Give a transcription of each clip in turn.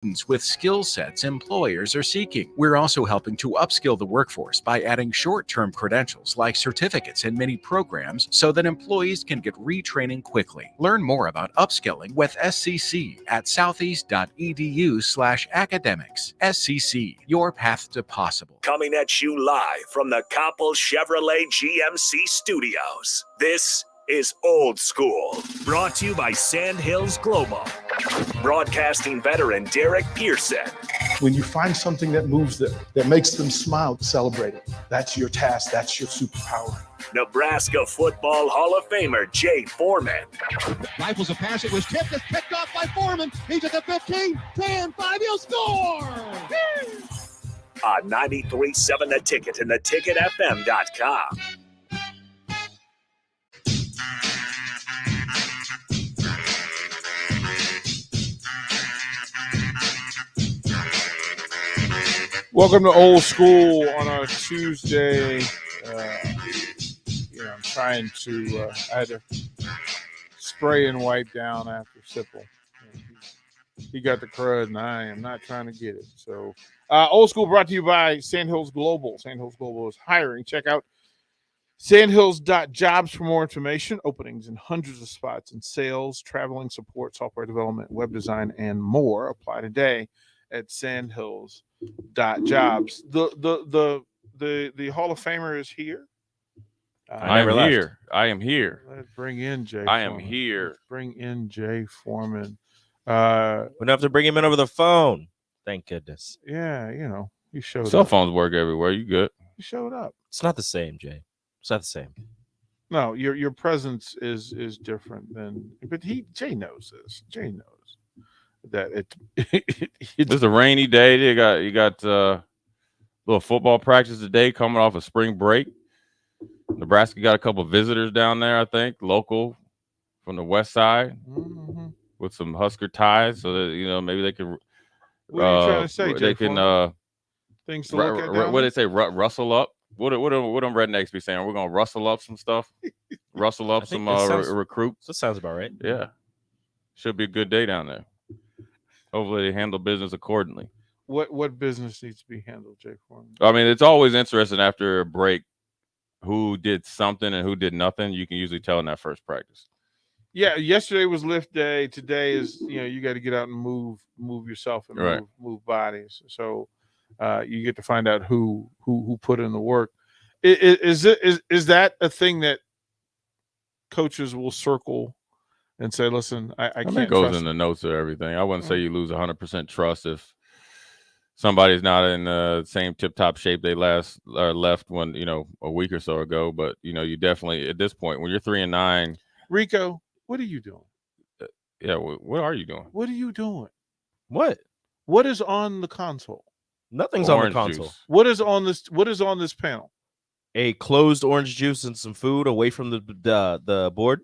with skill sets employers are seeking. We're also helping to upskill the workforce by adding short-term credentials like certificates and many programs so that employees can get retraining quickly. Learn more about upskilling with SCC at southeast.edu/academics. SCC, your path to possible. Coming at you live from the Coppel Chevrolet GMC studios. This is Old School, brought to you by Sandhills Global. Broadcasting veteran Derek Pearson. When you find something that moves them, that makes them smile, celebrate it. That's your task. That's your superpower. Nebraska Football Hall of Famer Jay Foreman. Rifles a pass. It was tipped. It's picked off by Foreman. He's at the 15, 10, 5. He'll score. On 93.7 The Ticket and theticketfm.com. Welcome to Old School on a Tuesday. I'm trying to, I had to spray and wipe down after Sipple. He got the crud, and I am not trying to get it. So, Old School brought to you by Sandhills Global. Sandhills Global is hiring. Check out sandhills.jobs for more information. Openings in hundreds of spots in sales, traveling support, software development, web design, and more. Apply today at sandhills.jobs. The Hall of Famer is here. I am here. Let's bring in Jay. I am here. Let's bring in Jay Foreman. We don't have to bring him in over the phone. Thank goodness. Yeah, he showed Cell up. phones work everywhere. You good? He showed up. It's not the same, Jay. It's not the same. No, your presence is different than. But Jay knows this. Jay knows that it's a rainy day. You got little football practice today coming off of spring break. Nebraska got a couple visitors down there, I think, local from the west side with some Husker ties, so that maybe they can. What are you trying to say, Jay? They can things to look at. What do they say? Rustle up. What them rednecks be saying? We're gonna rustle up some stuff. Rustle up some recruits. That sounds about right. Yeah, should be a good day down there. Hopefully, they handle business accordingly. What business needs to be handled, Jay Foreman? I mean, it's always interesting after a break who did something and who did nothing. You can usually tell in that first practice. Yeah, yesterday was lift day. Today is you got to get out and move yourself and move bodies. So you get to find out who put in the work. Is that a thing that coaches will circle and say, listen, I can't. It goes in the notes of everything. I wouldn't say you lose 100% trust if somebody's not in the same tip-top shape they left when a week or so ago. But you definitely at this point when you're 3-9. Rico, what are you doing? Yeah, what are you doing? What are you doing? What is on the console? Nothing's Orange on the console. juice. What is on this panel? A closed orange juice and some food away from the board.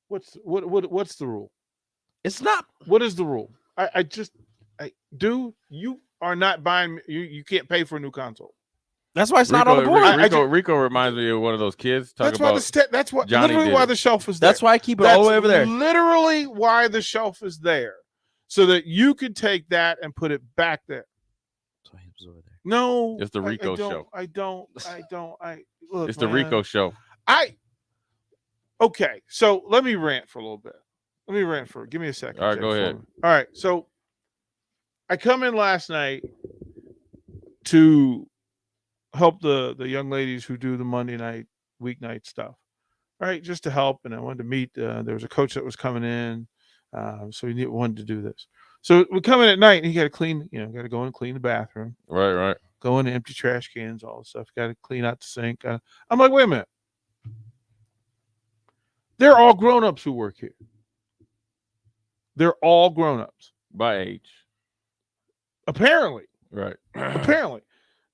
What's the rule? It's not. What is the rule? You are not buying. You can't pay for a new console. That's why it's not on the board. Rico reminds me of one of those kids. That's why the shelf is there. That's why I keep it all the way over there. Literally why the shelf is there, so that you could take that and put it back there. So he was over there. No, it's the Rico show. Look, it's the Rico show. Okay, so let me rant for a little bit. Give me a second. All right, go ahead. All right, so I come in last night to help the young ladies who do the Monday night, weeknight stuff. All right, just to help, and I wanted to meet. There was a coach that was coming in, so we wanted to do this. So we come in at night, and you got to clean. Got to go in and clean the bathroom. Right. Go in and empty trash cans, all the stuff. Got to clean out the sink. I'm like, wait a minute. They're all grown-ups who work here. They're all grown-ups. By age. Apparently. Right. Apparently.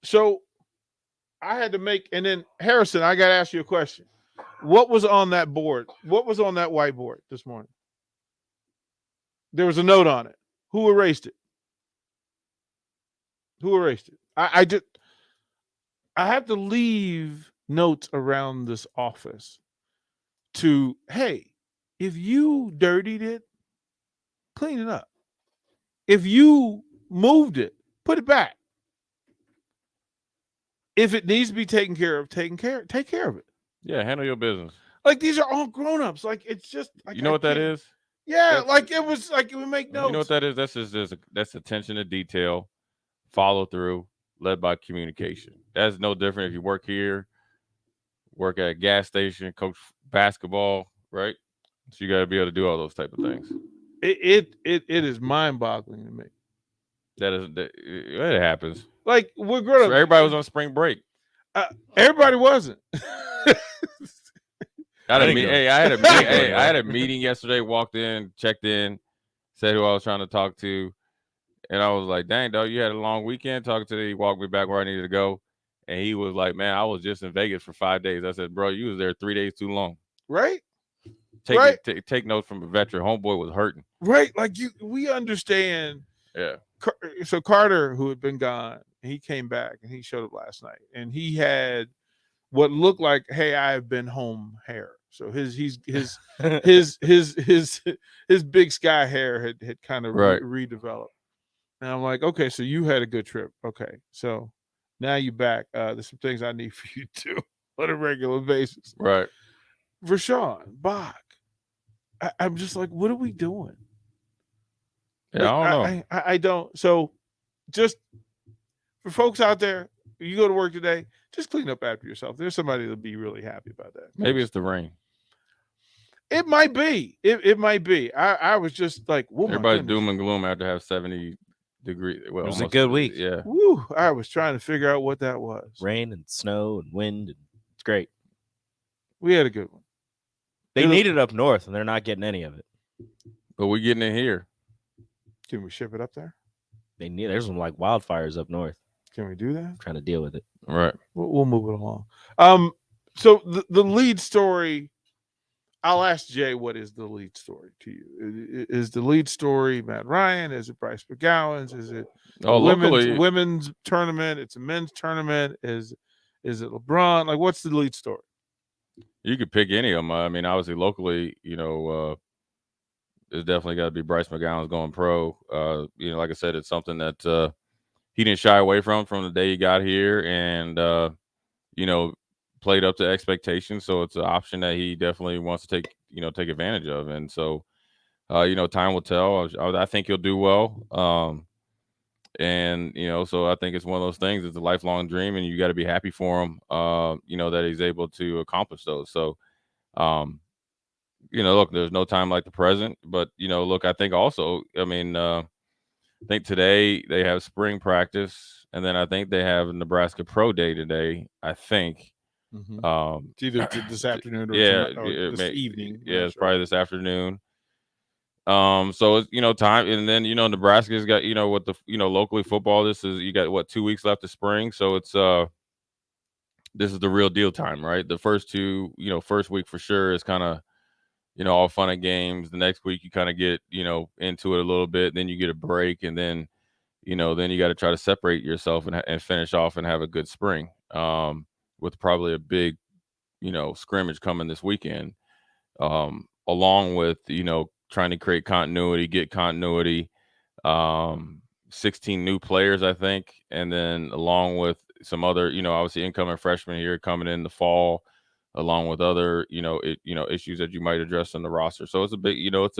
So I had to and then Harrison, I got to ask you a question. What was on that board? What was on that whiteboard this morning? There was a note on it. Who erased it? I have to leave notes around this office to, hey, if you dirtied it, clean it up. if you moved it, put it back. If it needs to be taken care of, take care of it. Yeah, handle your business. Like these are all grown-ups. Like it's just like, You know what that is? Yeah, like it was like it would make notes. You know what that is? That's attention to detail, follow through, led by communication. That's no different if you work here, work at a gas station, coach basketball, right? So you got to be able to do all those type of things. It is mind-boggling to me. It happens. Like we're grown-ups. So everybody was on spring break. Everybody wasn't. I had a meeting yesterday, walked in, checked in, said who I was trying to talk to. And I was like, dang, dog, you had a long weekend talking to me. He walked me back where I needed to go. And he was like, man, I was just in Vegas for 5 days. I said, bro, you was there 3 days too long. Right? Take notes from a veteran. Homeboy was hurting. Right. Like we understand. Yeah. So Carter, who had been gone, he came back and he showed up last night. And he had what looked like, hey, I've been home hair. So his big sky hair had kind of redeveloped. And I'm like, okay, so you had a good trip. Okay. So now you're back. There's some things I need for you to do on a regular basis. Right. Rashawn, Bach. I'm just like, what are we doing? Yeah, like, I don't know. I don't. So just for folks out there, you go to work today, just clean up after yourself. There's somebody that'll be really happy about that. Maybe it's the rain. It might be. It might be. I was just like, whoa, everybody's doom and gloom after have 70 degrees. Well, it was a good week. Yeah. Woo, I was trying to figure out what that was. Rain and snow and wind. And it's great. We had a good one. They need it up north, and they're not getting any of it. But we're getting it here. Can we ship it up there? There's some like wildfires up north. Can we do that? I'm trying to deal with it. Right. We'll move it along. So the lead story, I'll ask Jay, what is the lead story to you? Is the lead story Matt Ryan? Is it Bryce McGowan's? Is it women's tournament? It's a men's tournament. Is it LeBron? Like, what's the lead story? You could pick any of them. I mean, obviously, locally, it's definitely got to be Bryce McGowan's going pro. Like I said, it's something that he didn't shy away from the day he got here, and played up to expectations. So it's an option that he definitely wants to take advantage of. And so, time will tell. I think he'll do well. So I think it's one of those things. It's a lifelong dream, and you got to be happy for him, that he's able to accomplish those. So, look, there's no time like the present, but, I think also, I think today they have spring practice, and then I think they have Nebraska Pro Day today, I think. Mm-hmm. It's either this afternoon or, this evening. Yeah, it's probably this afternoon. So it's time, and then Nebraska's got with the locally football. This is you got 2 weeks left of spring, so it's this is the real deal time, right? The first week for sure is kind of all fun and games. The next week you kind of get into it a little bit, then you get a break, and then then you got to try to separate yourself and finish off and have a good spring. With probably a big scrimmage coming this weekend, along with trying to create continuity, get continuity, 16 new players, I think. And then along with some other, obviously incoming freshmen here coming in the fall, along with other, issues that you might address on the roster. So it's a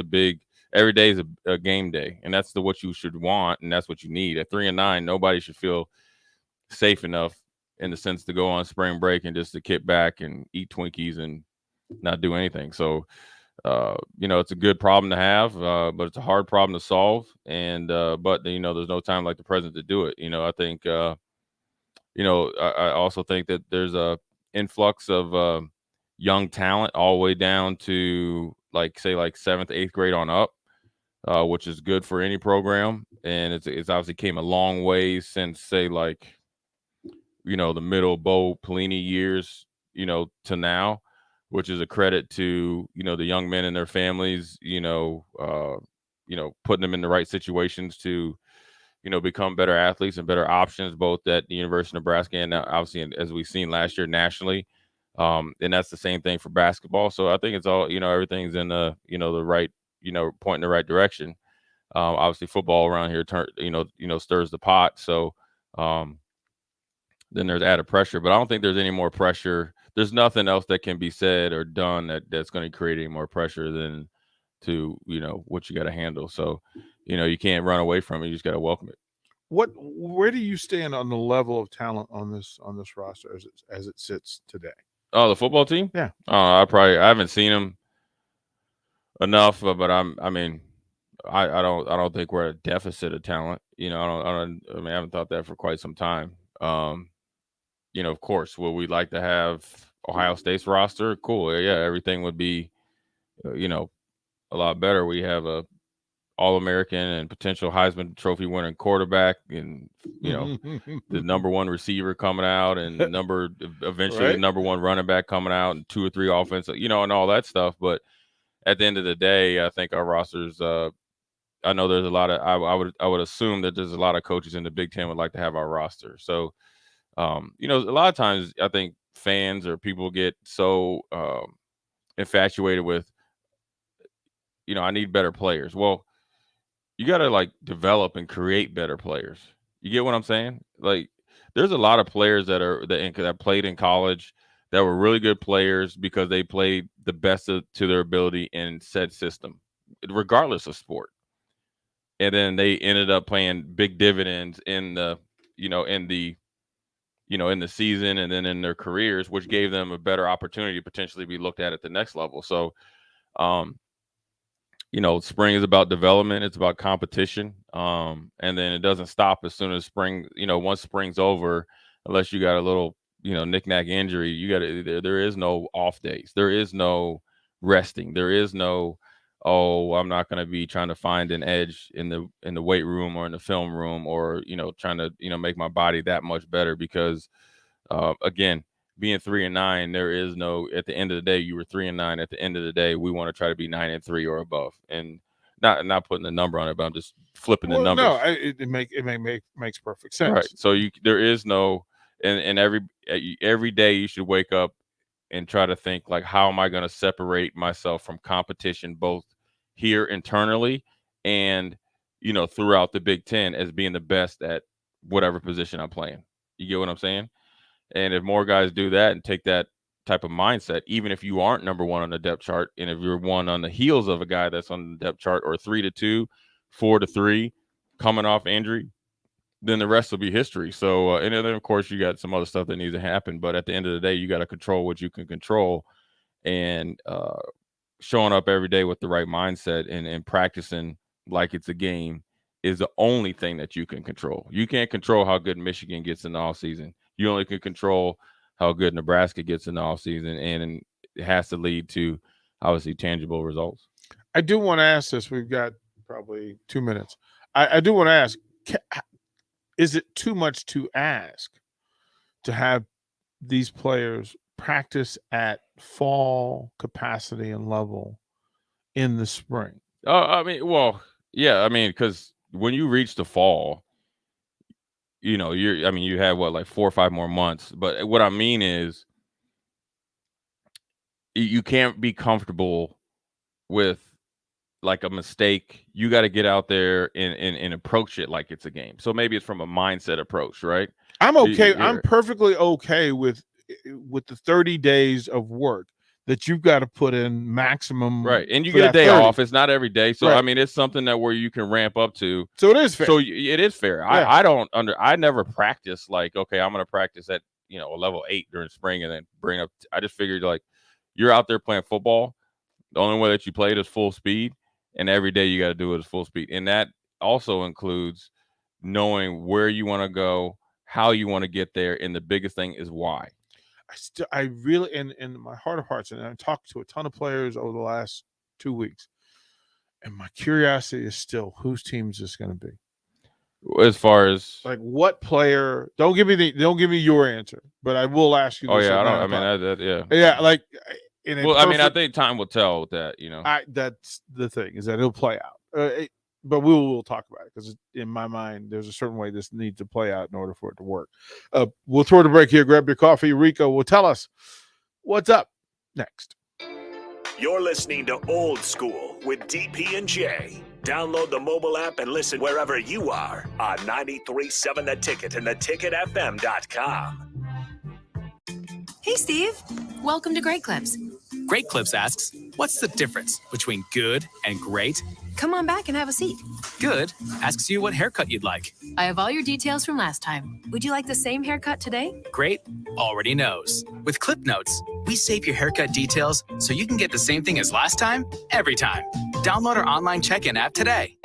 big, every day is a game day, and that's what you should want. And that's what you need. At 3-9, nobody should feel safe enough in the sense to go on spring break and just to kick back and eat Twinkies and not do anything. So, it's a good problem to have, but it's a hard problem to solve. And, but there's no time like the present to do it. I think, I also think that there's a influx of young talent all the way down to like 7th, 8th grade on up, which is good for any program. And it's obviously came a long way since the middle Bo Pelini years, to now, which is a credit to, the young men and their families, putting them in the right situations to, become better athletes and better options, both at the University of Nebraska and obviously, as we've seen last year nationally. And that's the same thing for basketball. So I think it's all, everything's in the, the right, point in the right direction. Obviously, football around here stirs the pot. So then there's added pressure. But I don't think there's any more pressure. There's nothing else that can be said or done that's going to create any more pressure than to what you got to handle. So you can't run away from it. You just got to welcome it. Where do you stand on the level of talent on this roster as it sits today? Oh, the football team? Yeah. I haven't seen them enough, but I don't think we're at a deficit of talent. I haven't thought that for quite some time. Of course, would we like to have Ohio State's roster? Cool. Yeah, everything would be, a lot better. We have a All-American and potential Heisman Trophy winning quarterback, and the number one receiver coming out, and eventually Right. the number one running back coming out, and 2 or 3 offensive, and all that stuff. But at the end of the day, I think our rosters. I know there's a lot of. I would assume that there's a lot of coaches in the Big Ten would like to have our roster. So, a lot of times I think fans or people get so infatuated with, I need better players. Well, you got to develop and create better players. You get what I'm saying? There's a lot of players that played in college that were really good players because they played the best to their ability in said system, regardless of sport. And then they ended up playing big dividends in the season and then in their careers, which gave them a better opportunity to potentially be looked at the next level. So, spring is about development. It's about competition. And then it doesn't stop as soon as spring, once spring's over, unless you got a little, knick-knack injury, there is no off days. There is no resting. There is no, I'm not going to be trying to find an edge in the weight room or in the film room, or, trying to, make my body that much better because, again, being 3-9, there is no, at the end of the day, you were 3-9. At the end of the day, we want to try to be 9-3 or above, and not putting a number on it, but I'm just flipping the numbers. No, it makes perfect sense. Right. So there is no, and every day you should wake up and try to think how am I going to separate myself from competition, both here internally and, throughout the Big Ten as being the best at whatever position I'm playing. You get what I'm saying? And if more guys do that and take that type of mindset, even if you aren't number one on the depth chart, and if you're one on the heels of a guy that's on the depth chart, or 3-2, 4-3, coming off injury, then the rest will be history. So, and then of course you got some other stuff that needs to happen, but at the end of the day, you got to control what you can control, and showing up every day with the right mindset and practicing like it's a game is the only thing that you can control. You can't control how good Michigan gets in the offseason. You only can control how good Nebraska gets in the offseason, and it has to lead to, obviously, tangible results. I do want to ask this. We've got probably 2 minutes. I do want to ask, is it too much to ask to have these players practice at fall capacity and level in the spring? Yeah, because when you reach the fall, you have 4 or 5 more months. But what I mean is, you can't be comfortable with a mistake. You got to get out there and approach it like it's a game. So maybe it's from a mindset approach, right? I'm okay. I'm perfectly okay with the 30 days of work that you've got to put in maximum. Right. And you get a day 30. off. It's not every day. So, right. It's something that where you can ramp up to. So it is fair. So it is fair. Yeah. I never practice okay, I'm going to practice at, a level 8 during spring and then bring up. I just figured you're out there playing football. The only way that you play it is full speed. And every day you got to do it at full speed. And that also includes knowing where you want to go, how you want to get there. And the biggest thing is why. I really, in my heart of hearts, and I talked to a ton of players over the last 2 weeks, and my curiosity is still, whose team is this going to be? As far as what player? Don't give me your answer, but I will ask you. Oh this yeah, yeah. I think time will tell with that. That's the thing, is that it'll play out. But we'll talk about it, because in my mind, there's a certain way this needs to play out in order for it to work. We'll throw the break here. Grab your coffee. Rico will tell us what's up next. You're listening to Old School with DP and J. Download the mobile app and listen wherever you are on 93.7 The Ticket and theticketfm.com. Hey, Steve. Welcome to Great Clips. Great Clips asks, what's the difference between good and great? Come on back and have a seat. Good asks you what haircut you'd like. I have all your details from last time. Would you like the same haircut today? Great already knows. With Clip Notes, we save your haircut details so you can get the same thing as last time, every time. Download our online check-in app today.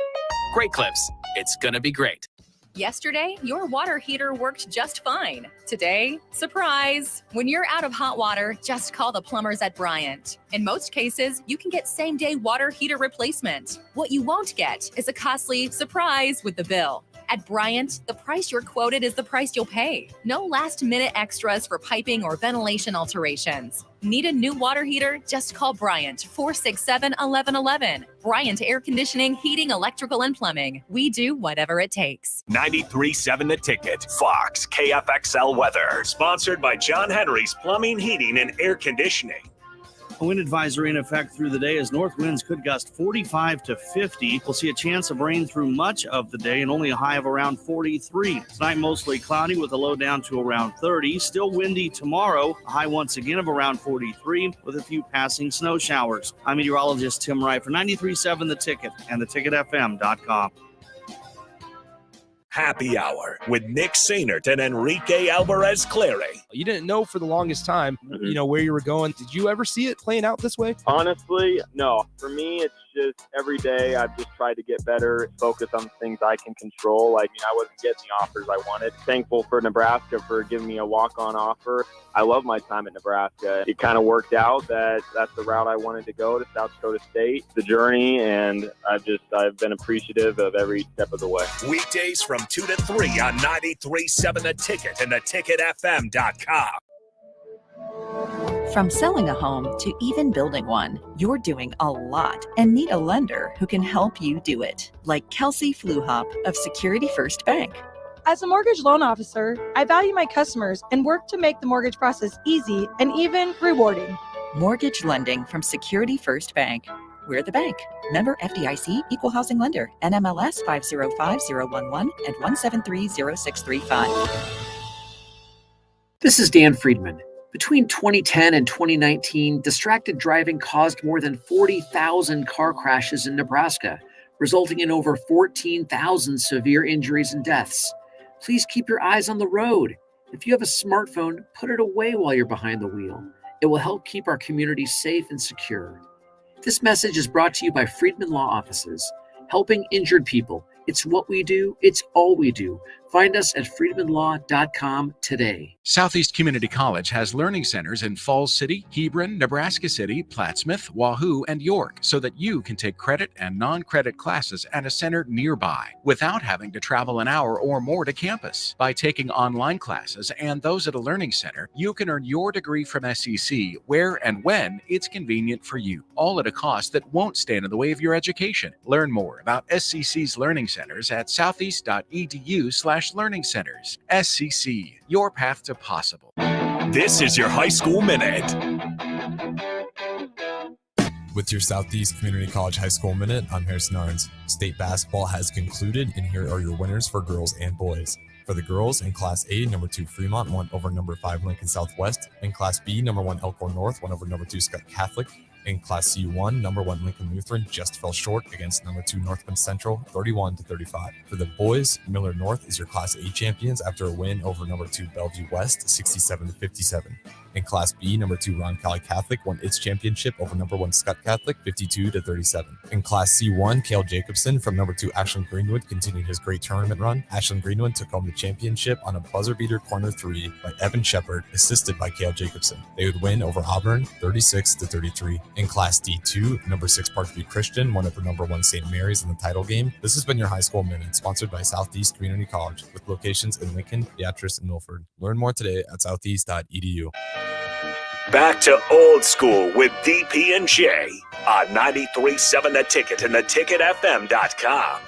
Great Clips. It's gonna be great. Yesterday, your water heater worked just fine. Today, surprise! When you're out of hot water, just call the plumbers at Bryant. In most cases, you can get same-day water heater replacement. What you won't get is a costly surprise with the bill. At Bryant, the price you're quoted is the price you'll pay. No last-minute extras for piping or ventilation alterations. Need a new water heater? Just call Bryant, 467-1111. Bryant Air Conditioning, Heating, Electrical, and Plumbing. We do whatever it takes. 93.7 The Ticket. Fox KFXL weather. Sponsored by John Henry's Plumbing, Heating, and Air Conditioning. A wind advisory in effect through the day as north winds could gust 45 to 50. We'll see a chance of rain through much of the day and only a high of around 43. Tonight, mostly cloudy with a low down to around 30. Still windy tomorrow, a high once again of around 43 with a few passing snow showers. I'm meteorologist Tim Wright for 93.7 The Ticket and theticketfm.com. Happy Hour with Nick Sainert and Enrique Alvarez Clary. You didn't know for the longest time, where you were going. Did you ever see it playing out this way? Honestly, no. For me, it's just every day I've just tried to get better, focus on things I can control. I wasn't getting the offers I wanted. Thankful for Nebraska for giving me a walk-on offer. I love my time at Nebraska. It kind of worked out that that's the route I wanted to go, to South Dakota State, the journey, and I've been appreciative of every step of the way. Weekdays from 2 to 3 on 93.7 The Ticket and theticketfm.com. From selling a home to even building one, you're doing a lot and need a lender who can help you do it. Like Kelsey Fluhop of Security First Bank. As a mortgage loan officer, I value my customers and work to make the mortgage process easy and even rewarding. Mortgage lending from Security First Bank. We're the bank. Member FDIC, Equal Housing Lender, NMLS 505011 and 1730635. This is Dan Friedman. Between 2010 and 2019, distracted driving caused more than 40,000 car crashes in Nebraska, resulting in over 14,000 severe injuries and deaths. Please keep your eyes on the road. If you have a smartphone, put it away while you're behind the wheel. It will help keep our community safe and secure. This message is brought to you by Friedman Law Offices, helping injured people. It's what we do. It's all we do. Find us at friedmanlaw.com today. Southeast Community College has learning centers in Falls City, Hebron, Nebraska City, Plattsmouth, Wahoo, and York so that you can take credit and non-credit classes at a center nearby without having to travel an hour or more to campus. By taking online classes and those at a learning center, you can earn your degree from SEC where and when it's convenient for you, all at a cost that won't stand in the way of your education. Learn more about SCC's learning centers at southeast.edu/learning centers. SCC, your path to possible. This is your High School Minute. With your Southeast Community College High School Minute, I'm Harrison Arns. State basketball has concluded, and here are your winners for girls and boys. For the girls, in Class A, number 2 Fremont won over number 5 Lincoln Southwest. In Class B, number 1 Elkhorn North won over number 2 Scott Catholic. In Class C1, number 1 Lincoln Lutheran just fell short against number 2 Northman Central, 31-35. For the boys, Miller North is your Class A champions after a win over number 2 Bellevue West, 67-57. In Class B, number 2 Roncalli Catholic won its championship over number 1 Scott Catholic, 52-37. In Class C1, Cale Jacobson from number 2 Ashland Greenwood continued his great tournament run. Ashland Greenwood took home the championship on a buzzer beater corner 3 by Evan Shepard, assisted by Cale Jacobson. They would win over Auburn, 36-33. In Class D2, number 6 Parkview Christian won over number 1 St. Mary's in the title game. This has been your High School Minute, sponsored by Southeast Community College, with locations in Lincoln, Beatrice, and Milford. Learn more today at southeast.edu. Back to Old School with DP and J on 93.7 The Ticket and theticketfm.com.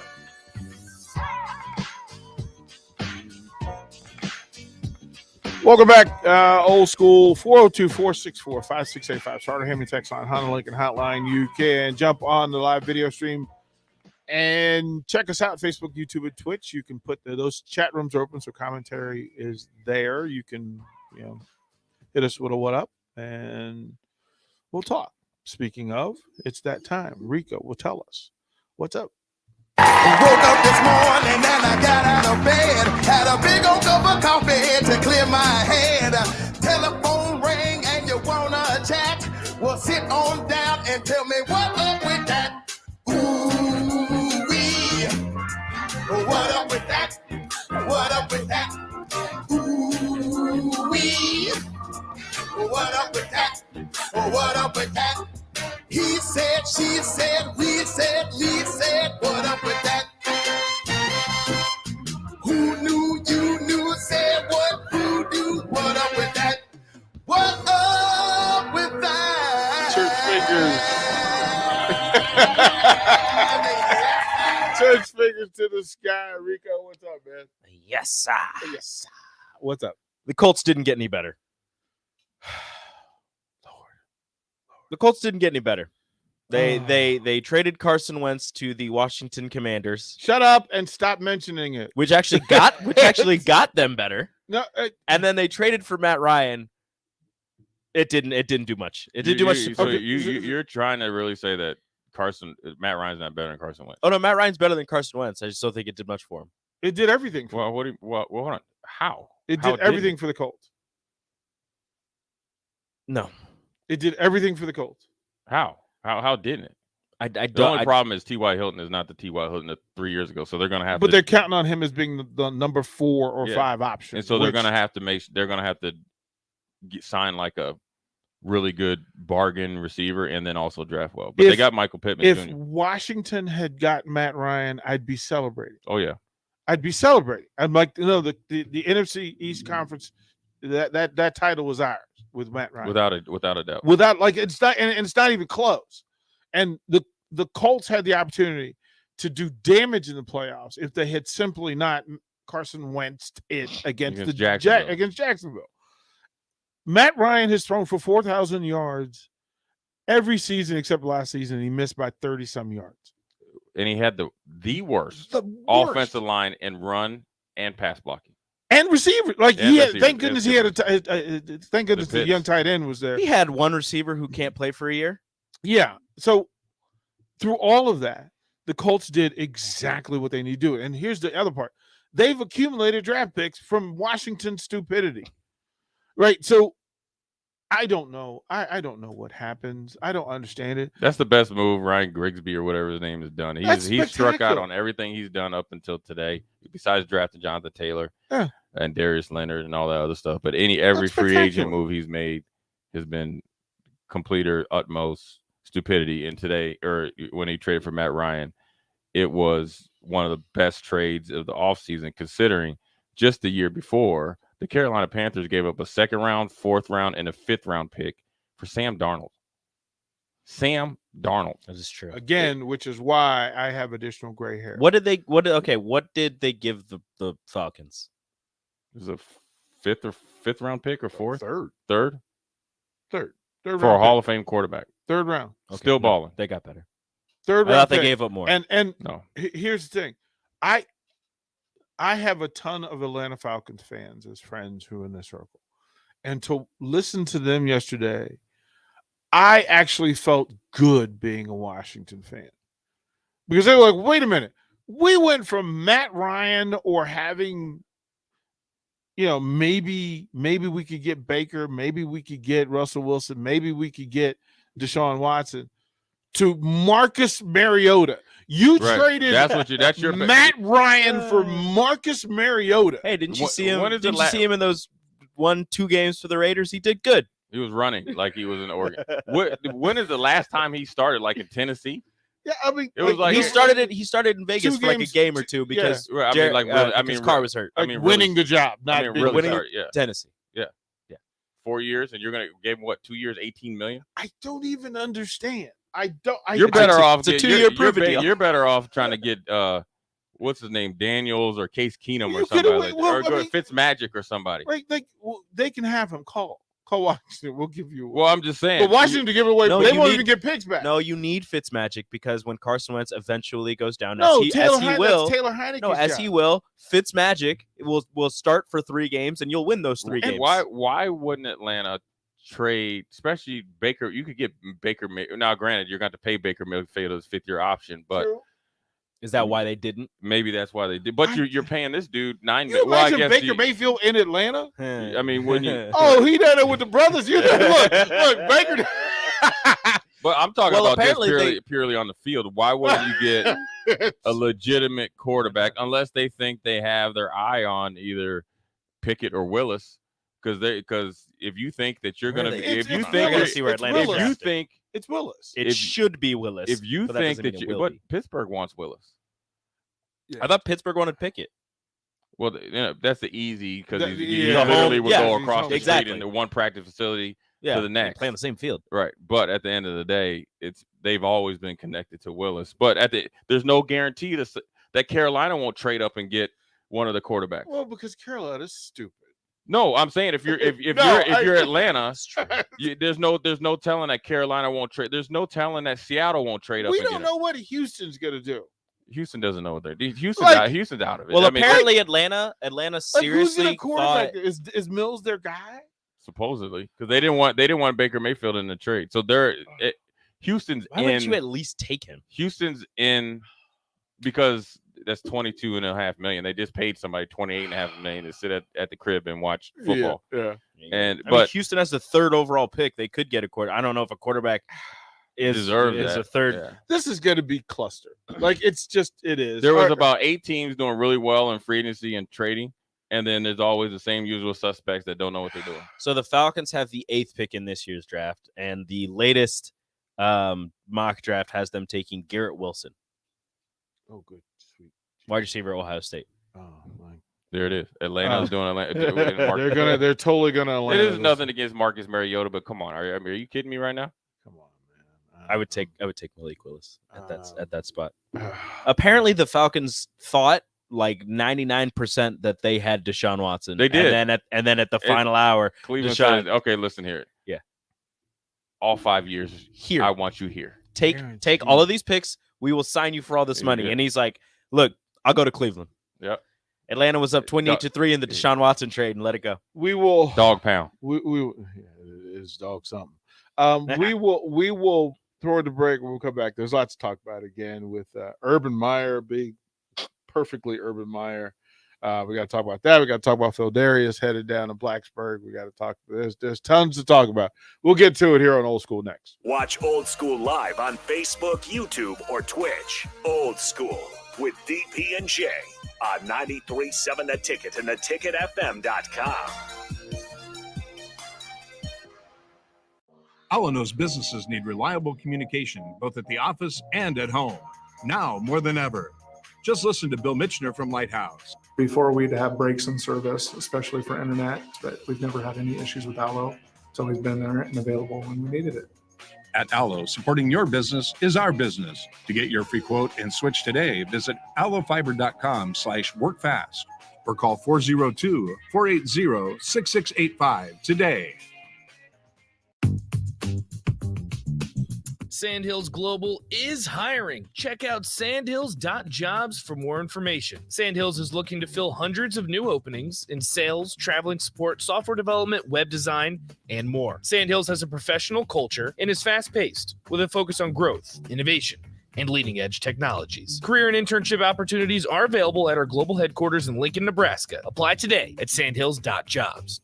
Welcome back, old school, 402-464-5685. Starter Hemi text line, Honda Lincoln hotline. You can jump on the live video stream and check us out, Facebook, YouTube, and Twitch. You can put those chat rooms are open, so commentary is there. You can, hit us with a what up, and we'll talk. Speaking of, it's that time. Rico will tell us what's up. Woke up this morning and I got out of bed. Had a big old cup of coffee to clear my head. Telephone rang and you wanna chat? Well, sit on down and tell me what up with that. Ooh-wee. What up with that? What up with that? Ooh-wee. What up with that? What up with that? He said, she said, we said, Lee said, what up with that? Who knew, you knew, said what, who knew, what up with that? What up with that? Church fingers to the sky. Rico, what's up, man? Yes, sir. Yes, sir. What's up? The Colts didn't get any better. The Colts didn't get any better. They traded Carson Wentz to the Washington Commanders. Shut up and stop mentioning it. Which actually got them better. No, and then they traded for Matt Ryan. It didn't do much. It didn't do much. So you're trying to really say that Matt Ryan's not better than Carson Wentz? Oh no, Matt Ryan's better than Carson Wentz. I just don't think it did much for him. It did everything. Well, hold on. How? It did everything for the Colts. No. It did everything for the Colts. How didn't it? The only problem is T.Y. Hilton is not the T.Y. Hilton of 3 years ago, so they're going to have. But they're counting on him as being the number 4 or 5 option, and so they're going to have to sign like a really good bargain receiver, and then also draft well. But they got Michael Pittman If Jr. Washington had got Matt Ryan, I'd be celebrating. Oh yeah, I'd be celebrating. I'd like the NFC East Conference. That title was ours with Matt Ryan, without a doubt. It's not, and it's not even close. And the Colts had the opportunity to do damage in the playoffs if they had simply not Carson Wentz it against Jacksonville. Matt Ryan has thrown for 4,000 yards every season except last season. He missed by 30-some yards, and he had the worst offensive line in run and pass blocking. And receiver, thank goodness he had thank goodness the young tight end was there. He had one receiver who can't play for a year. Yeah. So through all of that, the Colts did exactly what they need to do. And here's the other part: they've accumulated draft picks from Washington's stupidity, right? So I don't know. I don't know what happens. I don't understand it. That's the best move Ryan Grigsby or whatever his name has done. He's struck out on everything he's done up until today, besides drafting Jonathan Taylor and Darius Leonard and all that other stuff. But every free agent move he's made has been complete or utmost stupidity. And today, or when he traded for Matt Ryan, it was one of the best trades of the offseason, considering just the year before, the Carolina Panthers gave up a 2nd round, 4th round, and a 5th round pick for Sam Darnold. That is true. Again, which is why I have additional gray hair. What did they give the Falcons? It was a 5th round pick or 4th? Third for a Hall of Fame quarterback. 3rd round. Okay, Still balling. They got better. 3rd round. I thought pick. they gave up more. And no. Here's the thing. I have a ton of Atlanta Falcons fans as friends who are in this circle. And to listen to them yesterday, I actually felt good being a Washington fan. Because they were like, wait a minute. We went from Matt Ryan or having, maybe we could get Baker, maybe we could get Russell Wilson, maybe we could get Deshaun Watson, to Marcus Mariota. You traded that's your Matt Ryan for Marcus Mariota. Hey, didn't you see him? Didn't you see him in those 1-2 games for the Raiders? He did good. He was running like he was in Oregon. When is the last time he started, like in Tennessee? Yeah, I mean, it was like he started in Vegas for like a game or two because his car was hurt. Winning the job, not really winning Tennessee. Yeah. 4 years, and you're gonna give him what? 2 years, $18 million. I don't even understand. You're better off. It's a 2-year prove-it deal. You're better off trying to get what's his name, Daniels or Case Keenum or You could've- somebody, well, or I mean- Fitzmagic or somebody. Right? They can have him call Washington. We'll give you. Well, I'm just saying. But Washington to give it away. No, They you won't need- even get picks back. No, you need Fitzmagic because when Carson Wentz eventually goes down, No, as he Taylor will, Heineke's he job. will, Fitzmagic will start for 3 games and you'll win those 3 games. And why wouldn't Atlanta trade, especially Baker? You could get Baker. Now, granted, you're going to have to pay Baker Mayfield his 5th-year option, but is that why they didn't? Maybe that's why they did. But you're paying this dude $9 You million. Well, I imagine guess Baker Mayfield in Atlanta? I mean, when you Oh, he done it with the brothers. You look, Baker. But I'm talking Well, about just apparently purely on the field. Why wouldn't you get a legitimate quarterback unless they think they have their eye on either Pickett or Willis? Because if you think that you're going to, if you think, it's Willis. It should be Willis. If you but that think doesn't that mean it you, will but be. Pittsburgh wants Willis. I thought Pittsburgh wanted Pickett. Well, that's the easy because That- he yeah. literally would Yeah, go he's across home. the Exactly. street into one practice facility Yeah, to the they next. play on the same field. Right. But at the end of the day, they've always been connected to Willis. But there's no guarantee that Carolina won't trade up and get one of the quarterbacks. Well, because Carolina's stupid. No, I'm saying if you're Atlanta, there's no telling that Carolina won't trade. There's no telling that Seattle won't trade up. We and don't get know what Houston's gonna do. Houston doesn't know what they're doing. Houston's out of it. Well, I mean, apparently Atlanta Like, who's seriously their quarterback? thought Is Mills their guy? supposedly because they didn't want Baker Mayfield in the trade. So Houston's why in. wouldn't you at least take him? Houston's in because that's $22.5 million. They just paid somebody $28.5 million to sit at the crib and watch football. Yeah. And I mean, Houston has the 3rd overall pick. They could get a quarter. I don't know if a quarterback deserves is that. a 3rd. Yeah. This is going to be cluster. Like it is. There was Or- about 8 teams doing really well in free agency and trading, and then there's always the same usual suspects that don't know what they're doing. So the Falcons have the 8th pick in this year's draft, and the latest mock draft has them taking Garrett Wilson, Oh, good, sweet. wide receiver at Ohio State. Oh, my. There it is. Atlanta's doing Atlanta. They're totally gonna. It Atlanta is this. nothing against Marcus Mariota, but come on, are you kidding me right now? I would take Malik Willis at that spot. Apparently, the Falcons thought like 99% that they had Deshaun Watson. They did. and then at the final hour, Cleveland Deshaun, said, "Okay, listen here. Yeah. All 5 years Here. I want you here. take all of these picks. We will sign you for all this money." Yeah. And he's like, "Look, I'll go to Cleveland." Yep. Atlanta was up 28-3 in the Deshaun Watson trade and let it go. We will dog pound. We yeah, it is dog something. We will throw the break when we come back. There's lots to talk about again with Urban Meyer, big, perfectly Urban Meyer. We got to talk about that. We got to talk about Phil Darius headed down to Blacksburg. We got to talk. There's tons to talk about. We'll get to it here on Old School next. Watch Old School live on Facebook, YouTube, or Twitch. Old School with DP and J on 93.7 The Ticket and theticketfm.com. Alla knows businesses need reliable communication, both at the office and at home. Now more than ever. Just listen to Bill Mitchner from Lighthouse. Before we'd have breaks in service, especially for internet, but we've never had any issues with Allo. It's always been there and available when we needed it. At Allo, supporting your business is our business. To get your free quote and switch today, visit allofiber.com/workfast or call 402-480-6685 today. Sandhills Global is hiring. Check out sandhills.jobs for more information. Sandhills is looking to fill hundreds of new openings in sales, traveling support, software development, web design, and more. Sandhills has a professional culture and is fast-paced with a focus on growth, innovation, and leading-edge technologies. Career and internship opportunities are available at our global headquarters in Lincoln, Nebraska. Apply today at sandhills.jobs.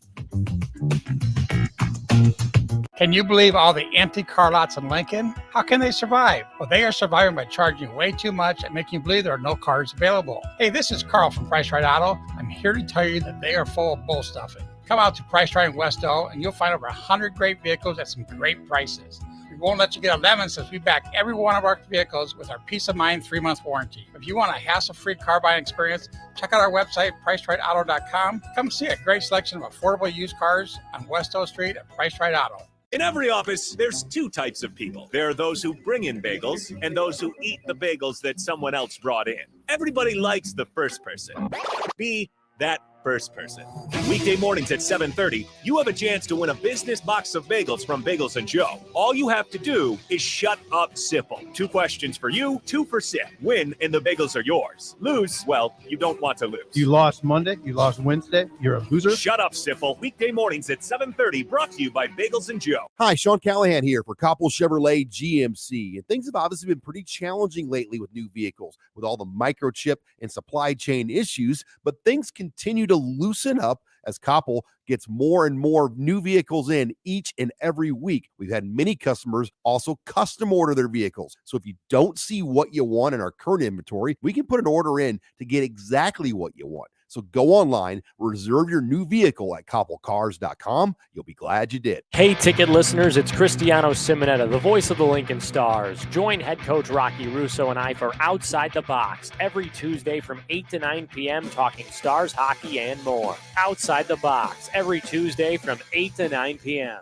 Can you believe all the empty car lots in Lincoln? How can they survive? Well, they are surviving by charging way too much and making you believe there are no cars available. Hey, this is Carl from Price Right Auto. I'm here to tell you that they are full of bull stuffing. Come out to Price Right in Westo and you'll find over 100 great vehicles at some great prices. We won't let you get a lemon since we back every one of our vehicles with our Peace of Mind 3-month warranty. If you want a hassle-free car buying experience, check out our website, PriceRightAuto.com. Come see a great selection of affordable used cars on Westo Street at Price Right Auto. In every office, there's two types of people. There are those who bring in bagels and those who eat the bagels that someone else brought in. Everybody likes the first person. Be that first person. Weekday mornings at 7:30, you have a chance to win a business box of bagels from Bagels and Joe. All you have to do is shut up, Sipple. 2 questions for you, 2 for Sip. Win, and the bagels are yours. Lose, well, you don't want to lose. You lost Monday, you lost Wednesday, you're a loser. Shut up, Sipple. Weekday mornings at 7:30, brought to you by Bagels and Joe. Hi, Sean Callahan here for Koppel Chevrolet GMC. And things have obviously been pretty challenging lately with new vehicles, with all the microchip and supply chain issues, but things continue to loosen up as Koppel gets more and more new vehicles in each and every week. We've had many customers also custom order their vehicles. So if you don't see what you want in our current inventory, we can put an order in to get exactly what you want. So go online, reserve your new vehicle at koppelcars.com. You'll be glad you did. Hey, ticket listeners, it's Cristiano Simonetta, the voice of the Lincoln Stars. Join head coach Rocky Russo and I for Outside the Box every Tuesday from 8 to 9 p.m. talking Stars, hockey, and more. Outside the Box every Tuesday from 8 to 9 p.m.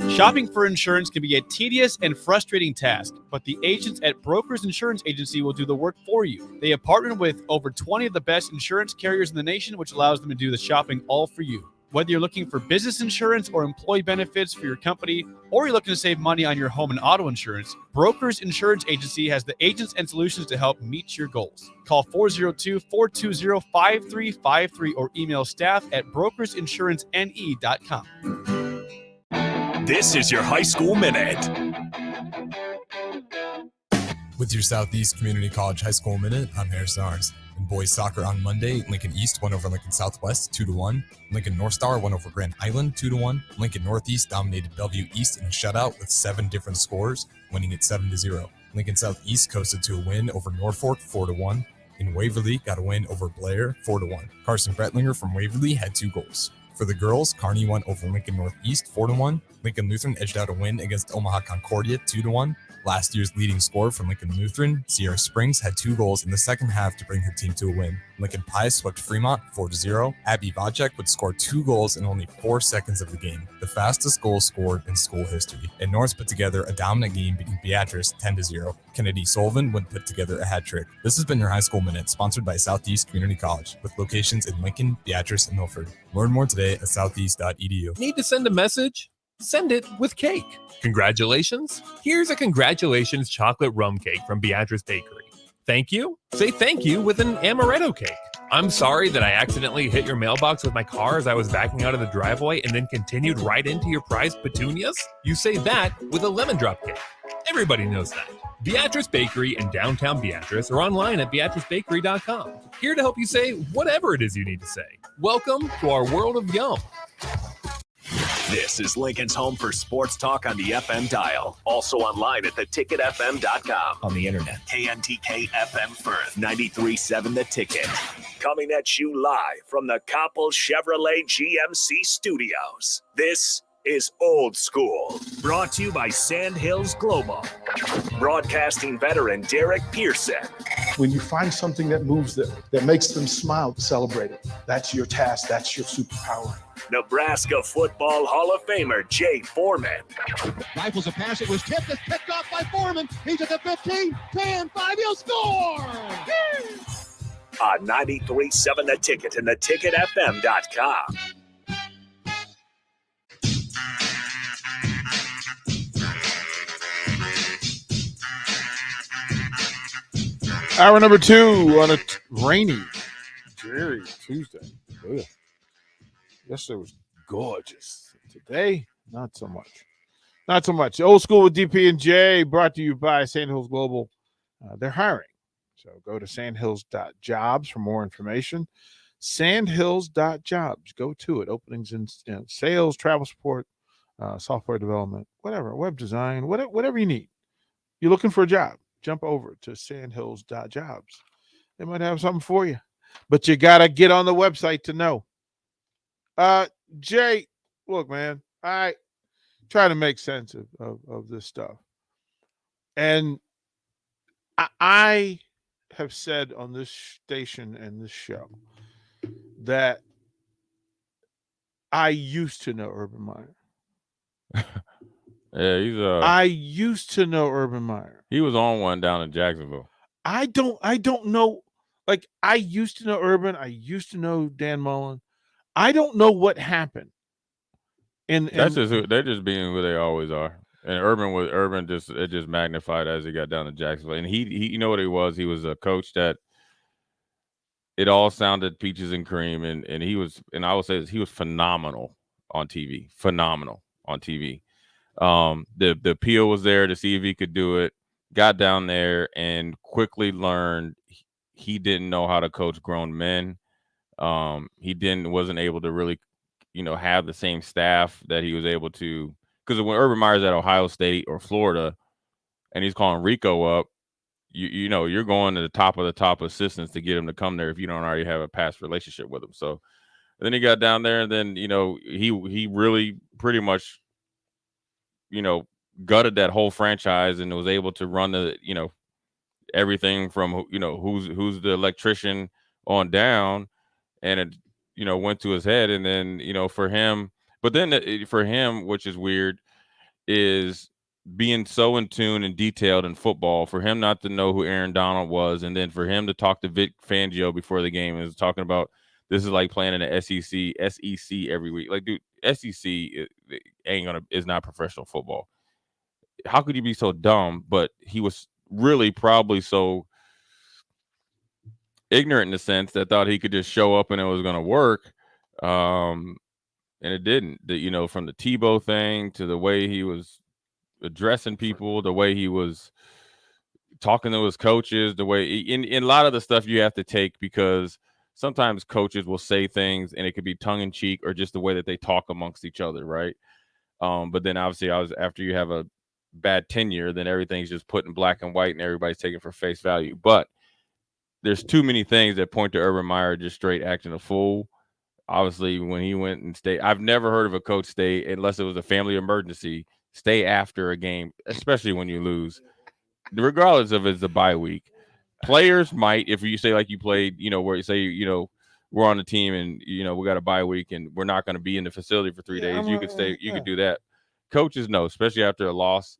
Shopping for insurance can be a tedious and frustrating task, but the agents at Brokers Insurance Agency will do the work for you. They have partnered with over 20 of the best insurance carriers in the nation, which allows them to do the shopping all for you. Whether you're looking for business insurance or employee benefits for your company, or you're looking to save money on your home and auto insurance, Brokers Insurance Agency has the agents and solutions to help meet your goals. Call 402-420-5353 or email staff at brokersinsurancene.com. This is your High School Minute. With your Southeast Community College High School Minute, I'm Harrison Arns. In boys soccer on Monday, Lincoln East won over Lincoln Southwest 2-1. Lincoln North Star won over Grand Island 2-1. Lincoln Northeast dominated Bellevue East in a shutout with 7 different scores, winning it 7-0. Lincoln Southeast coasted to a win over Norfolk 4-1. And Waverly got a win over Blair 4-1. Carson Bretlinger from Waverly had 2 goals. For the girls, Kearney won over Lincoln Northeast 4-1. Lincoln Lutheran edged out a win against Omaha Concordia 2-1. Last year's leading scorer from Lincoln Lutheran, Sierra Springs, had 2 goals in the second half to bring her team to a win. Lincoln Pius swept Fremont 4-0. Abby Vodchek would score 2 goals in only 4 seconds of the game, the fastest goal scored in school history. And Norris put together a dominant game beating Beatrice 10-0. Kennedy Sullivan would put together a hat trick. This has been your High School Minute, sponsored by Southeast Community College, with locations in Lincoln, Beatrice, and Milford. Learn more today at southeast.edu. Need to send a message? Send it with cake. Congratulations. Here's a congratulations chocolate rum cake from Beatrice Bakery. Thank you. Say thank you with an amaretto cake. I'm sorry that I accidentally hit your mailbox with my car as I was backing out of the driveway and then continued right into your prized petunias. You say that with a lemon drop cake. Everybody knows that. Beatrice Bakery in downtown Beatrice or online at beatricebakery.com. Here to help you say whatever it is you need to say. Welcome to our world of yum. This is Lincoln's home for sports talk on the FM dial. Also online at theticketfm.com. On the internet. KNTK FM Firth, 93.7 The Ticket. Coming at you live from the Koppel Chevrolet GMC studios. This is Old School. Brought to you by Sandhills Global. Broadcasting veteran Derek Pearson. When you find something that moves them, that makes them smile, celebrate it. That's your task. That's your superpower. Nebraska Football Hall of Famer Jay Foreman. Rifles a pass. It was tipped. It's picked off by Foreman. He's at the 15, 10, 5. He'll score. On 93.7 The Ticket and theticketfm.com. Hour number 2 on a rainy, dreary Tuesday. Ugh. Yesterday was gorgeous. Today, not so much. Not so much. Old School with DP and J, brought to you by Sandhills Global. They're hiring. So go to sandhills.jobs for more information. Sandhills.jobs. Go to it. Openings in sales, travel support, software development, whatever, web design, whatever you need. You're looking for a job. Jump over to sandhills.jobs. They might have something for you, but you got to get on the website to know. Jay, look, man, I try to make sense of this stuff. And I have said on this station and this show that I used to know Urban Meyer. Yeah, he's I used to know Urban Meyer. He was on one down in Jacksonville. I don't know Like, I used to know Urban. I used to know Dan Mullen. I don't know what happened. And that's just they're just being who they always are. And Urban just magnified as he got down to Jacksonville. And he you know what he was? He was a coach that it all sounded peaches and cream, and he was, and I will say this, he was phenomenal on TV. Phenomenal on TV. The appeal was there to see if he could do it. Got down there and quickly learned he didn't know how to coach grown men. He wasn't able to really, have the same staff that he was able to, because when Urban Meyer's at Ohio State or Florida and he's calling Rico up, you're going to the top assistants to get him to come there if you don't already have a past relationship with him. So then he got down there, and then he really pretty much gutted that whole franchise and was able to run the everything from who's the electrician on down, and it went to his head. And then for him, which is weird, is being so in tune and detailed in football, for him not to know who Aaron Donald was, and then for him to talk to Vic Fangio before the game and was talking about this is like playing in the SEC every week. Like, dude, SEC is not professional football. How could he be so dumb? But he was really probably so ignorant in the sense that thought he could just show up and it was going to work. And it didn't. From the Tebow thing to the way he was addressing people, the way he was talking to his coaches, the way in a lot of the stuff you have to take, because sometimes coaches will say things and it could be tongue in cheek or just the way that they talk amongst each other, right? But then obviously after you have a bad tenure, then everything's just put in black and white and everybody's taking for face value. But there's too many things that point to Urban Meyer just straight acting a fool. Obviously, when he went and stayed, I've never heard of a coach stay, unless it was a family emergency, stay after a game, especially when you lose, regardless of it's a bye week. Players might, if you say like you played, where you say, we're on the team and, we got a bye week and we're not going to be in the facility for 3 days. You could stay, you could do that. Coaches, no, especially after a loss.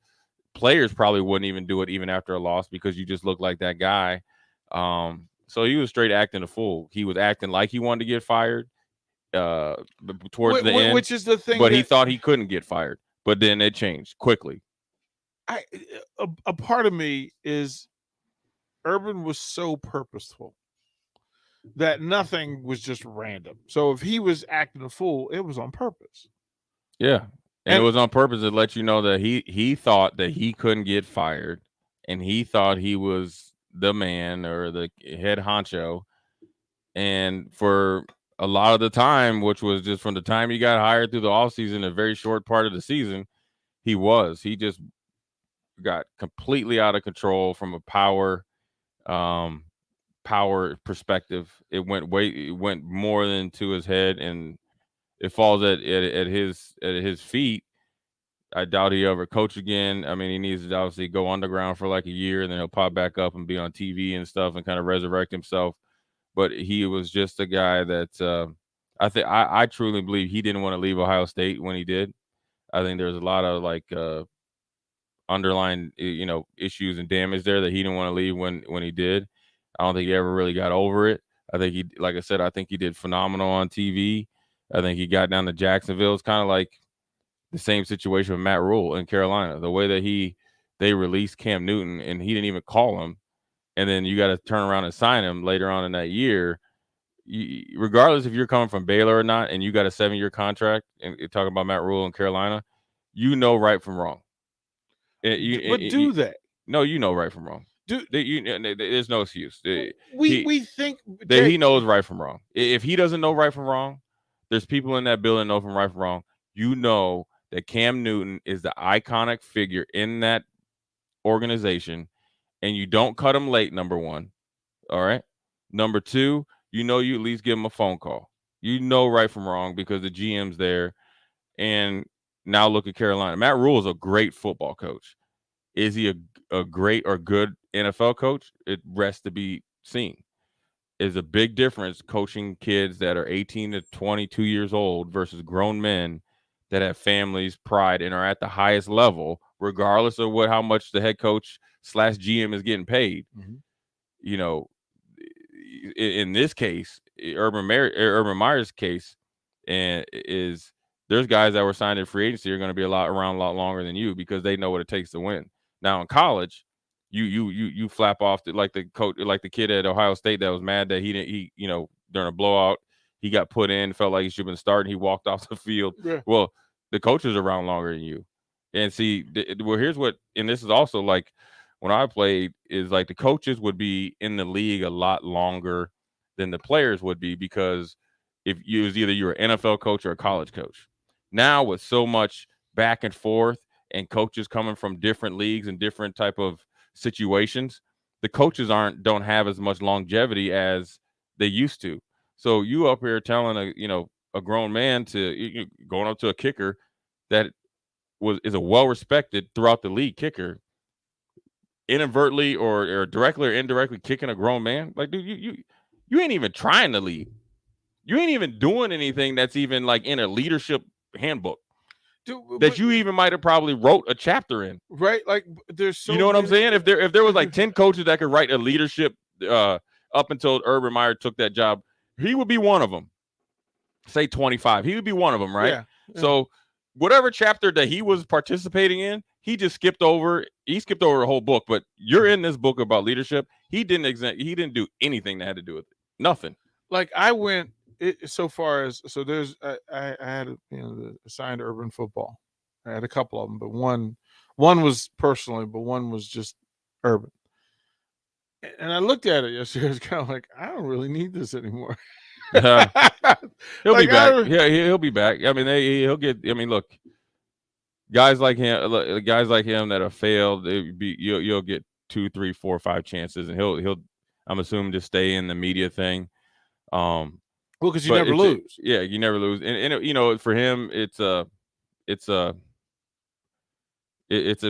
Players probably wouldn't even do it even after a loss because you just look like that guy. So he was straight acting a fool. He was acting like he wanted to get fired towards the end, which is the thing. But he thought he couldn't get fired. But then it changed quickly. A part of me is Urban was so purposeful that nothing was just random. So if he was acting a fool, it was on purpose. Yeah. And it was on purpose to let you know that he thought that he couldn't get fired, and he thought he was the man or the head honcho. And for a lot of the time, which was just from the time he got hired through the offseason, a very short part of the season, he just got completely out of control from a power perspective. It went more than to his head, and it falls at his feet. I doubt he ever coach again. I mean, he needs to obviously go underground for like a year, and then he'll pop back up and be on TV and stuff and kind of resurrect himself. But he was just a guy that I truly believe he didn't want to leave Ohio State when he did. I think there's a lot of like underlying issues and damage there that he didn't want to leave when he did. I don't think he ever really got over it. I think I think he did phenomenal on TV. I think he got down to Jacksonville. It's kind of like the same situation with Matt Rule in Carolina. The way that they released Cam Newton and he didn't even call him, and then you got to turn around and sign him later on in that year. Regardless if you're coming from Baylor or not, and you got a 7-year contract, and you're talking about Matt Rule in Carolina, right from wrong. No, right from wrong. There's no excuse. We think that he knows right from wrong. If he doesn't know right from wrong, there's people in that building know from right from wrong. That Cam Newton is the iconic figure in that organization, and you don't cut him late, number one. All right. Number two, you at least give him a phone call. Right from wrong because the GM's there. And now look at Carolina. Matt Rule is a great football coach. Is he a great or good NFL coach? It rests to be seen. Is a big difference coaching kids that are 18 to 22 years old versus grown men that have families, pride, and are at the highest level, regardless of how much the head coach / GM is getting paid. Mm-hmm. in this case, Urban Meyer's case, and is there's guys that were signed in free agency are going to be around a lot longer than you because they know what it takes to win. Now in college, you flap off like the coach, like the kid at Ohio State that was mad that he during a blowout he got put in, felt like he should have been starting, he walked off the field. Yeah. Well, the coaches are around longer than you, and see, well, here's what, and this is also like when I played, is like the coaches would be in the league a lot longer than the players would be, because if you was either you're an NFL coach or a college coach. Now with so much back and forth and coaches coming from different leagues and different type of situations, the coaches don't have as much longevity as they used to. So you up here telling a grown man to going up to a kicker that is a well-respected throughout the league kicker, inadvertently or directly or indirectly kicking a grown man, like, dude, you ain't even trying to lead. You ain't even doing anything that's even like in a leadership handbook, dude, that you even might have probably wrote a chapter in. Right? Like, there's so you know what I'm saying? If there was like 10 coaches that could write a leadership up until Urban Meyer took that job, he would be one of them. Say 25, he would be one of them, right? Yeah. So whatever chapter that he was participating in, he just skipped over. He skipped over the whole book. But you're in this book about leadership. He didn't do anything that had to do with it. Nothing. Like, I went so far as, so there's I had assigned urban football. I had a couple of them, but one was personally, but one was just urban. And I looked at it yesterday. I was kind of like, I don't really need this anymore. He'll Like, be back. Yeah, he'll be back. I mean, he'll get. I mean, look, guys like him that have failed, you'll get 2, 3, 4, 5 chances, and he'll. I'm assuming just stay in the media thing. Well, because you never lose. Yeah, you never lose, and for him, it's a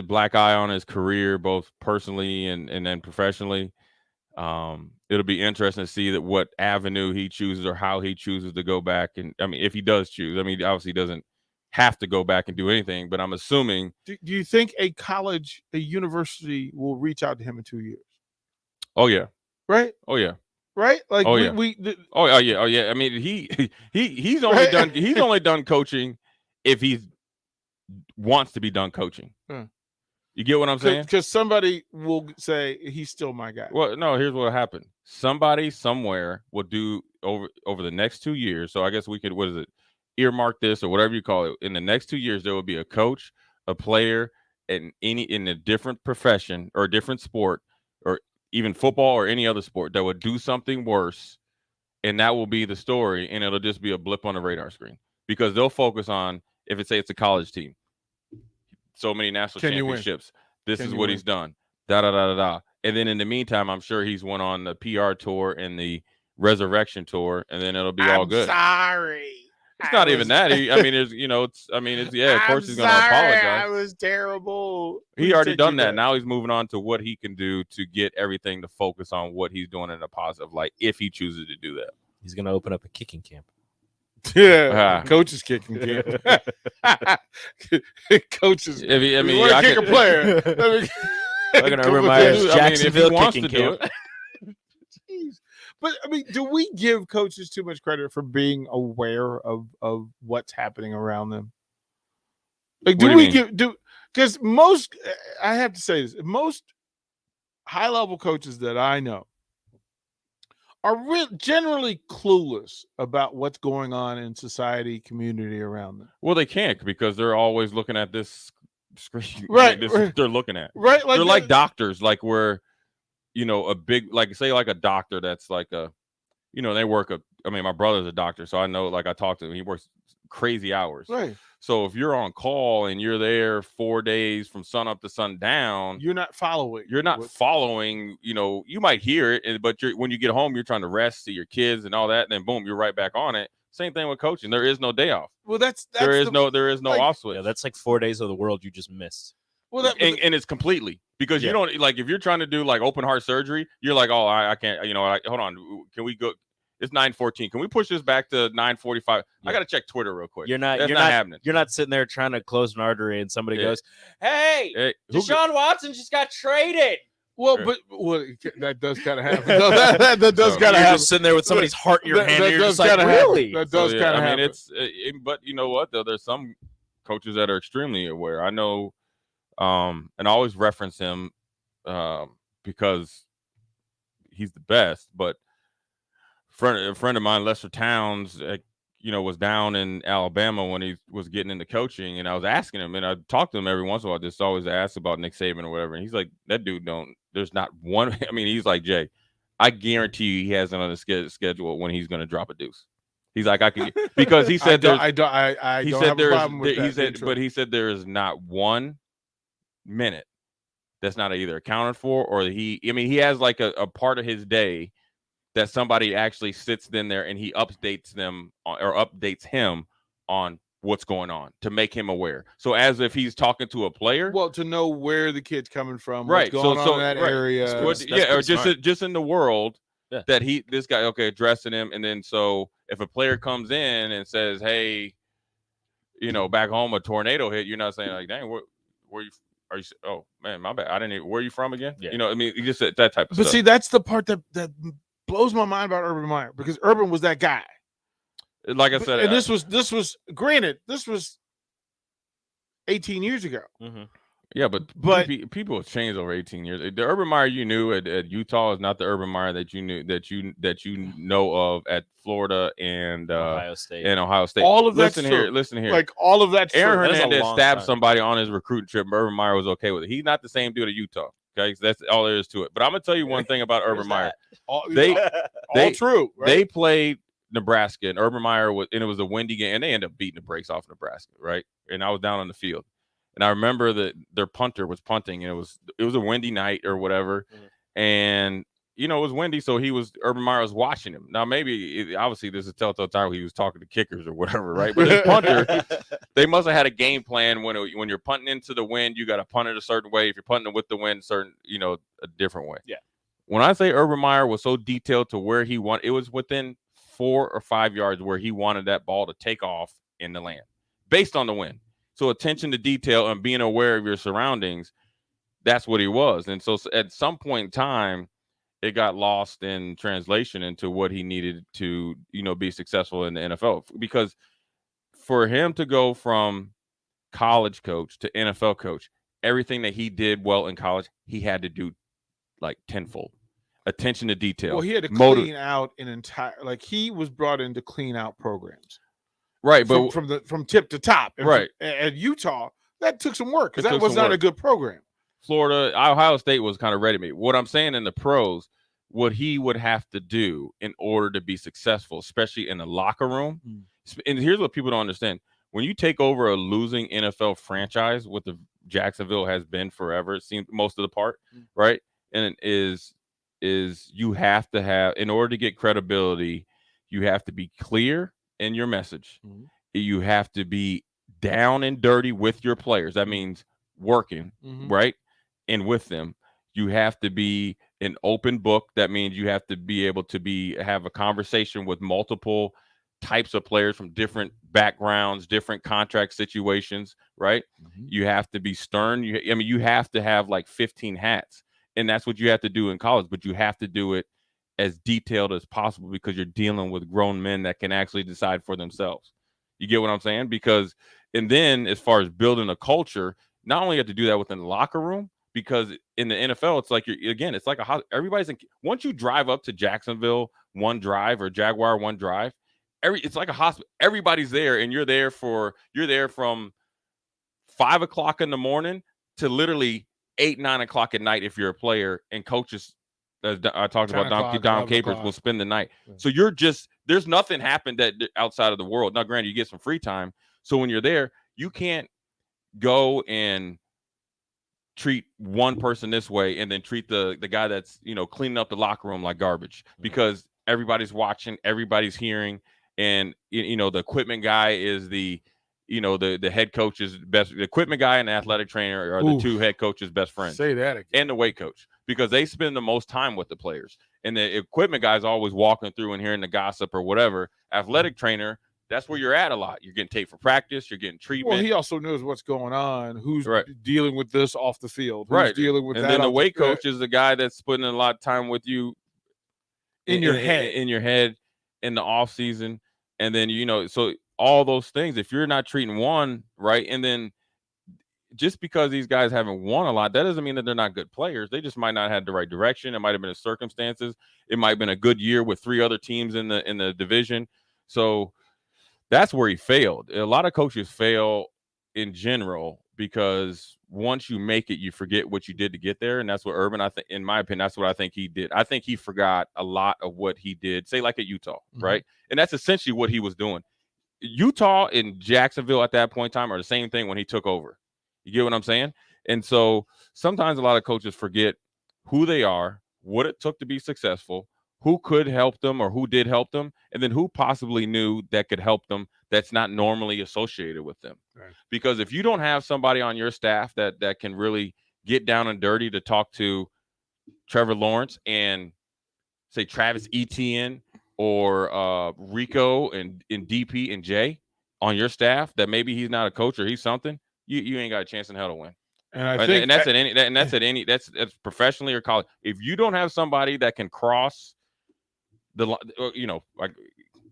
black eye on his career, both personally and then professionally. It'll be interesting to see that what avenue he chooses or how he chooses to go back. And I mean, if he does choose, I mean, obviously he doesn't have to go back and do anything, but I'm assuming. Do you think a university will reach out to him in 2 years? Oh yeah. Right. Oh yeah. Right. Like, oh yeah. Oh yeah. I mean, he's only Right. done. He's only done coaching if he wants to be done coaching. You get what I'm saying? Because somebody will say he's still my guy. Well, no, here's what happened. Somebody somewhere will do over the next 2 years. So I guess we could, earmark this or whatever you call it. In the next 2 years, there will be a coach, a player, and in a different profession or a different sport, or even football or any other sport, that would do something worse. And that will be the story. And it'll just be a blip on the radar screen, because they'll focus on, if it's a college team, so many national championships. This is what he's done. Da da da da da. And then in the meantime, I'm sure he's went on the PR tour and the resurrection tour, and then it'll be all good. Sorry. It's not even that. I mean, of course he's going to apologize. I was terrible. He already done that. Now he's moving on to what he can do to get everything to focus on what he's doing in a positive light, if he chooses to do that. He's going to open up a kicking camp. Yeah, coaches kicking camp. Coaches. I mean, want to kick a player. We're going to remind Jacksonville kicking camp. Jeez. But I mean, do we give coaches too much credit for being aware of what's happening around them? Like, because most, I have to say this, most high level coaches that I know are generally clueless about what's going on in society, community around them. Well, they can't, because they're always looking at this screen. Right. They're looking at. Right. They're like doctors, like where, a big, like say like a doctor that's like they work my brother's a doctor, so I know, like I talked to him, he works crazy hours. Right. So if you're on call and you're there 4 days from sun up to sundown, you're not following. You might hear it, but when you get home, you're trying to rest, see your kids and all that, and then boom, you're right back on it. Same thing with coaching. There is no day off. Well, there is no off switch. Yeah, that's like 4 days of the world you just missed. Well, and it's completely, because you don't, like, if you're trying to do like open heart surgery, you're like, oh, I can't, hold on, can we go? It's 9:14. Can we push this back to 9:45? Yeah. I got to check Twitter real quick. You're not happening. You're not sitting there trying to close an artery and somebody goes, "Hey, Deshaun Watson just got traded." Well, but that does kind of happen. No, that does kind of happen. Just sitting there with somebody's heart in your hand, and you're just like, happen. really? That does kind of happen. I mean, it's but you know what though? There's some coaches that are extremely aware. I know, and I always reference him because he's the best. But a friend of mine, Lester Towns, was down in Alabama when he was getting into coaching, and I was asking him, and I talked to him every once in a while, just always ask about Nick Saban or whatever. And he's like, that dude there's not one. I mean, he's like, Jay, I guarantee you he hasn't on the schedule when he's going to drop a deuce. He's like, I can, because he said I don't have a problem with that. He said, but he said there is not 1 minute that's not either accounted for or he has like a part of his day that somebody actually sits in there and he updates them or updates him on what's going on to make him aware. So as if he's talking to a player. Well, to know where the kid's coming from, right? What's going on in that area. Or just in the world that this guy, addressing him. And then so if a player comes in and says, hey, back home a tornado hit, you're not saying like, dang, where you are you? Oh man, my bad. I didn't even, where are you from again? Yeah. You just said that type of stuff. But see, that's the part that blows my mind about Urban Meyer, because Urban was that guy. Like I said, and this was granted, this was 18 years ago. Mm-hmm. Yeah, but people have changed over 18 years. The Urban Meyer you knew at Utah is not the Urban Meyer that you knew that you know of at Florida and Ohio State. All of listen here. Like all of that. Aaron Hernandez stabbed somebody on his recruiting trip. Urban Meyer was okay with it. He's not the same dude at Utah. Okay, so that's all there is to it. But I'm gonna tell you one thing about Urban Meyer. All True. Right? They played Nebraska, and Urban Meyer it was a windy game, and they ended up beating the brakes off Nebraska, right? And I was down on the field, and I remember that their punter was punting, and it was a windy night or whatever, and it was windy, so Urban Meyer was watching him. Now obviously this is telltale time he was talking to kickers or whatever, right? But his punter, they must have had a game plan when you're punting into the wind, you got to punt it a certain way. If you're punting with the wind, a different way. Yeah. When I say Urban Meyer was so detailed to where he wanted, it was within 4 or 5 yards where he wanted that ball to take off in the land based on the wind. So attention to detail and being aware of your surroundings, that's what he was. And so at some point in time, it got lost in translation into what he needed to, be successful in the NFL. Because for him to go from college coach to NFL coach, everything that he did well in college, he had to do like tenfold. Attention to detail. Well, he had to clean out an entire, he was brought in to clean out programs. Right, but from tip to top. And right. At Utah, that took some work because that was not a good program. Florida, Ohio State was kind of ready-made. What I'm saying in the pros, what he would have to do in order to be successful, especially in the locker room. And here's what people don't understand. When you take over a losing NFL franchise, what the Jacksonville has been forever, it seems most of the part, right? And it is you have to have, in order to get credibility, you have to be clear in your message. You have to be down and dirty with your players. That means working, right? And with them, you have to be an open book. That means you have to be able to have a conversation with multiple types of players from different backgrounds, different contract situations, right? You have to be stern. You have to have like 15 hats, and that's what you have to do in college, but you have to do it as detailed as possible because you're dealing with grown men that can actually decide for themselves. You get what I'm saying? And then as far as building a culture, not only you have to do that within the locker room, because in the NFL, it's like it's like everybody's once you drive up to Jacksonville one drive or Jaguar one drive, it's like a hospital. Everybody's there, and you're there from 5 o'clock in the morning to literally 8, 9 o'clock at night if you're a player, and coaches, as I talked about, Dom Capers will spend the night. So there's nothing happened that outside of the world. Now, granted, you get some free time. So when you're there, you can't go and treat one person this way and then treat the guy that's cleaning up the locker room like garbage, because everybody's watching, everybody's hearing, and the equipment guy is the head coach's best. The equipment guy and the athletic trainer are the two head coaches' best friends. Say that again. And the weight coach, because they spend the most time with the players, and the equipment guy is always walking through and hearing the gossip or whatever. Athletic trainer that's where you're at a lot. You're getting taped for practice. You're getting treatment. Well, he also knows what's going on. Who's Right. dealing with this off the field? Who's right. dealing with and that? then the off weight field? coach is the guy that's putting a lot of time with you In your head. in your head in the off season. And then, so all those things, if you're not treating one right, and then just because these guys haven't won a lot, that doesn't mean that they're not good players. They just might not have the right direction. It might have been the circumstances. It might have been a good year with 3 other teams in the division. So that's where he failed. A lot of coaches fail in general because once you make it, you forget what you did to get there. And that's what Urban, I think, in my opinion, that's what I think he did. I think he forgot a lot of what he did, say like at Utah, right? And that's essentially what he was doing. Utah and Jacksonville at that point in time are the same thing when he took over. You get what I'm saying? And so sometimes a lot of coaches forget who they are, what it took to be successful, who could help them or who did help them, and then who possibly knew that could help them that's not normally associated with them. Right. Because if you don't have somebody on your staff that can really get down and dirty to talk to Trevor Lawrence and say Travis Etienne or Rico and DP and Jay on your staff, that maybe he's not a coach or he's something, you ain't got a chance in hell to win. And I think that's professionally or college. If you don't have somebody that can cross the, like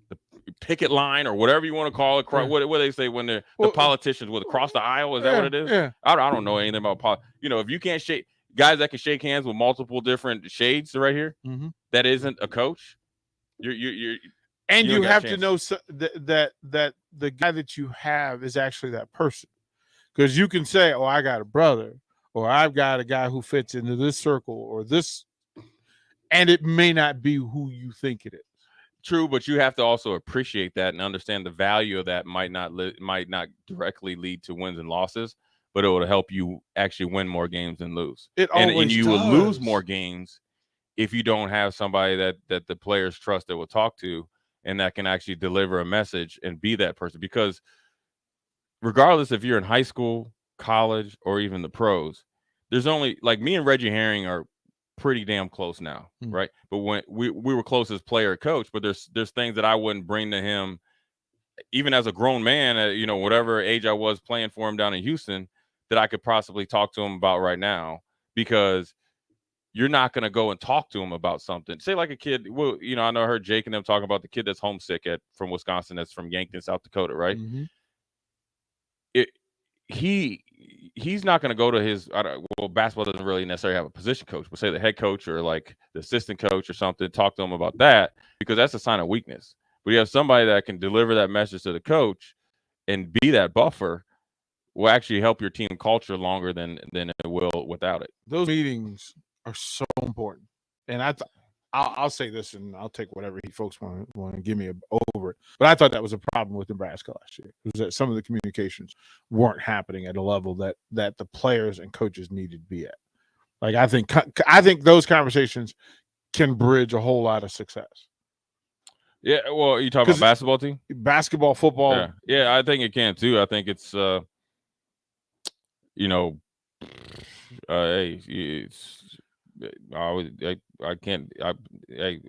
the picket line or whatever you want to call it, what they say when the politicians would cross the aisle, is that what it is? Yeah. I don't know anything about if you can't shake guys that can shake hands with multiple different shades right here, that isn't a coach. You have to know that the guy that you have is actually that person. Because you can say, oh, I got a brother, or I've got a guy who fits into this circle or this, and it may not be who you think it is. True, but you have to also appreciate that and understand the value of that might not directly lead to wins and losses, but it will help you actually win more games than lose. And you will lose more games if you don't have somebody that the players trust that will talk to and that can actually deliver a message and be that person. Because regardless if you're in high school, college, or even the pros, there's only, like, me and Reggie Herring are pretty damn close now, right? But when we were close as player coach, but there's things that I wouldn't bring to him, even as a grown man, at whatever age I was playing for him down in Houston, that I could possibly talk to him about right now, because you're not going to go and talk to him about something. Say like a kid, well, I know I heard Jake and them talking about the kid that's homesick from Wisconsin, that's from Yankton, South Dakota, right? He's not going to go to his, basketball doesn't really necessarily have a position coach, but say the head coach or like the assistant coach or something, talk to him about that, because that's a sign of weakness. But you have somebody that can deliver that message to the coach and be that buffer, will actually help your team culture longer than it will without it. Those meetings are so important. And I'll say this, and I'll take whatever folks want to give me over it. But I thought that was a problem with Nebraska last year. It was that some of the communications weren't happening at a level that the players and coaches needed to be at. Like, I think those conversations can bridge a whole lot of success. Yeah, well, you talking about basketball team? Basketball, football. Yeah, I think it can too. I think it's hey, it's, I can't. Hey,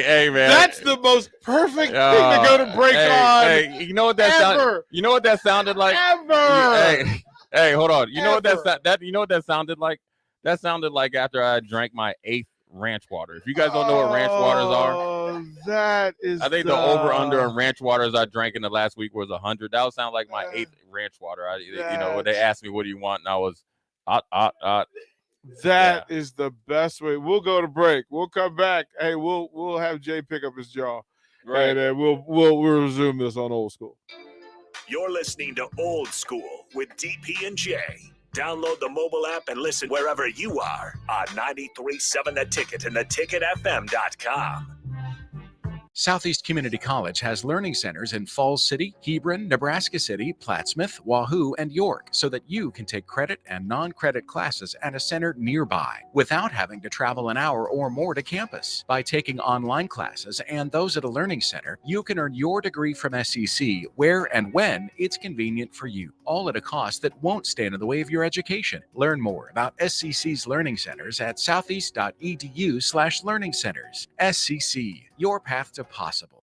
hey, man. That's the most perfect thing to go to break on. Hey, you know what that sounded? You know what that sounded like? Hey, hold on. You know what you know what that sounded like? That sounded like after I drank my 8th ranch water. If you guys don't know what ranch waters are, that is. I think the over under on ranch waters I drank in the last week was 100. That would sound like my 8th ranch water. When they asked me, "What do you want?" and I was, That is the best way. We'll go to break. We'll come back. Hey, we'll have Jay pick up his jaw, right? And then we'll resume this on Old School. You're listening to Old School with DP and J. Download the mobile app and listen wherever you are on 93.7 The Ticket and theticketfm.com. Southeast Community College has learning centers in Falls City, Hebron, Nebraska City, Plattsmouth, Wahoo, and York so that you can take credit and non-credit classes at a center nearby without having to travel an hour or more to campus. By taking online classes and those at a learning center, you can earn your degree from SEC where and when it's convenient for you, all at a cost that won't stand in the way of your education. Learn more about SCC's learning centers at southeast.edu/learning centers. SCC, your path to possible.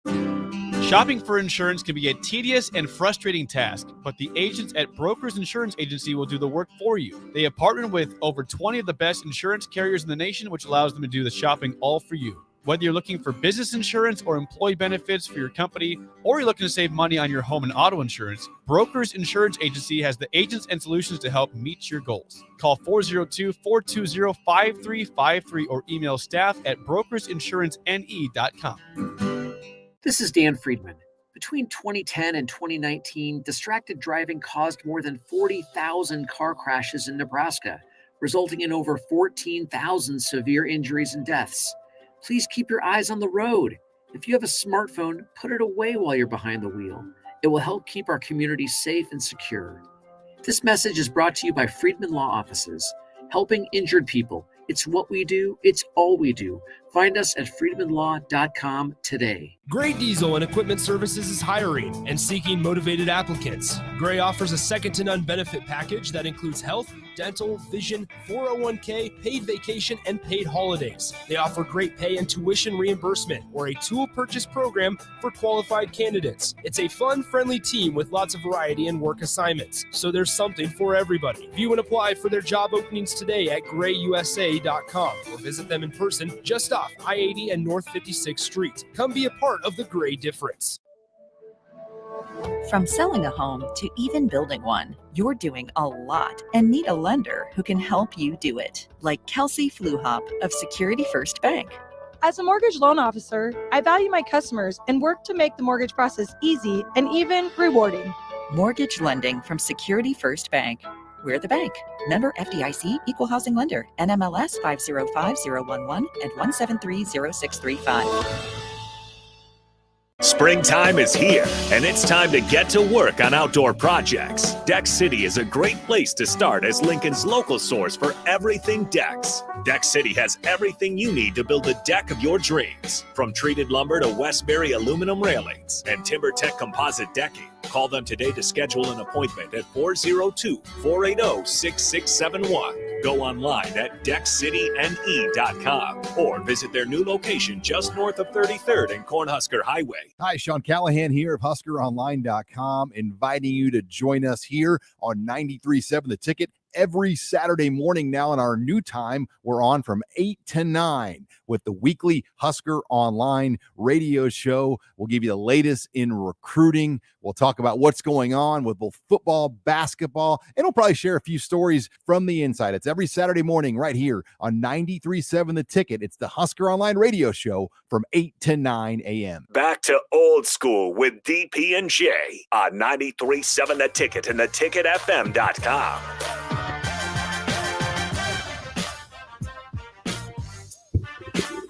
Shopping for insurance can be a tedious and frustrating task, but the agents at Brokers Insurance Agency will do the work for you. They have partnered with over 20 of the best insurance carriers in the nation, which allows them to do the shopping all for you. Whether you're looking for business insurance or employee benefits for your company, or you're looking to save money on your home and auto insurance, Brokers Insurance Agency has the agents and solutions to help meet your goals. Call 402-420-5353 or email staff@brokersinsuranceNE.com. This is Dan Friedman. Between 2010 and 2019, distracted driving caused more than 40,000 car crashes in Nebraska, resulting in over 14,000 severe injuries and deaths. Please keep your eyes on the road. If you have a smartphone, put it away while you're behind the wheel. It will help keep our community safe and secure. This message is brought to you by Friedman Law Offices, helping injured people. It's what we do. It's all we do. Find us at freedmanlaw.com today. Gray Diesel and Equipment Services is hiring and seeking motivated applicants. Gray offers a second-to-none benefit package that includes health, dental, vision, 401k, paid vacation, and paid holidays. They offer great pay and tuition reimbursement or a tool purchase program for qualified candidates. It's a fun, friendly team with lots of variety and work assignments, so there's something for everybody. View and apply for their job openings today at grayusa.com or visit them in person just off I-80 and North 56th Street. Come be a part of the Gray difference. From selling a home to even building one, you're doing a lot and need a lender who can help you do it. Like Kelsey Fluhop of Security First Bank. As a mortgage loan officer, I value my customers and work to make the mortgage process easy and even rewarding. Mortgage lending from Security First Bank. We're the bank. Member FDIC, Equal Housing Lender, NMLS 505011 and 1730635. Springtime is here, and it's time to get to work on outdoor projects. Deck City is a great place to start as Lincoln's local source for everything decks. Deck City has everything you need to build the deck of your dreams. From treated lumber to Westbury aluminum railings and TimberTech composite decking. Call them today to schedule an appointment at 402-480-6671. Go online at deckcityne.com or visit their new location just north of 33rd and Cornhusker Highway. Hi, Sean Callahan here of HuskerOnline.com, inviting you to join us here on 93.7 The Ticket. Every Saturday morning now in our new time, we're on from 8 to 9 with the weekly Husker Online radio show. We'll give you the latest in recruiting. We'll talk about what's going on with both football, basketball, and we'll probably share a few stories from the inside. It's every Saturday morning right here on 93.7 The Ticket. It's the Husker Online radio show from 8 to 9 a.m. Back to old school with DP and J on 93.7 The Ticket and theticketfm.com.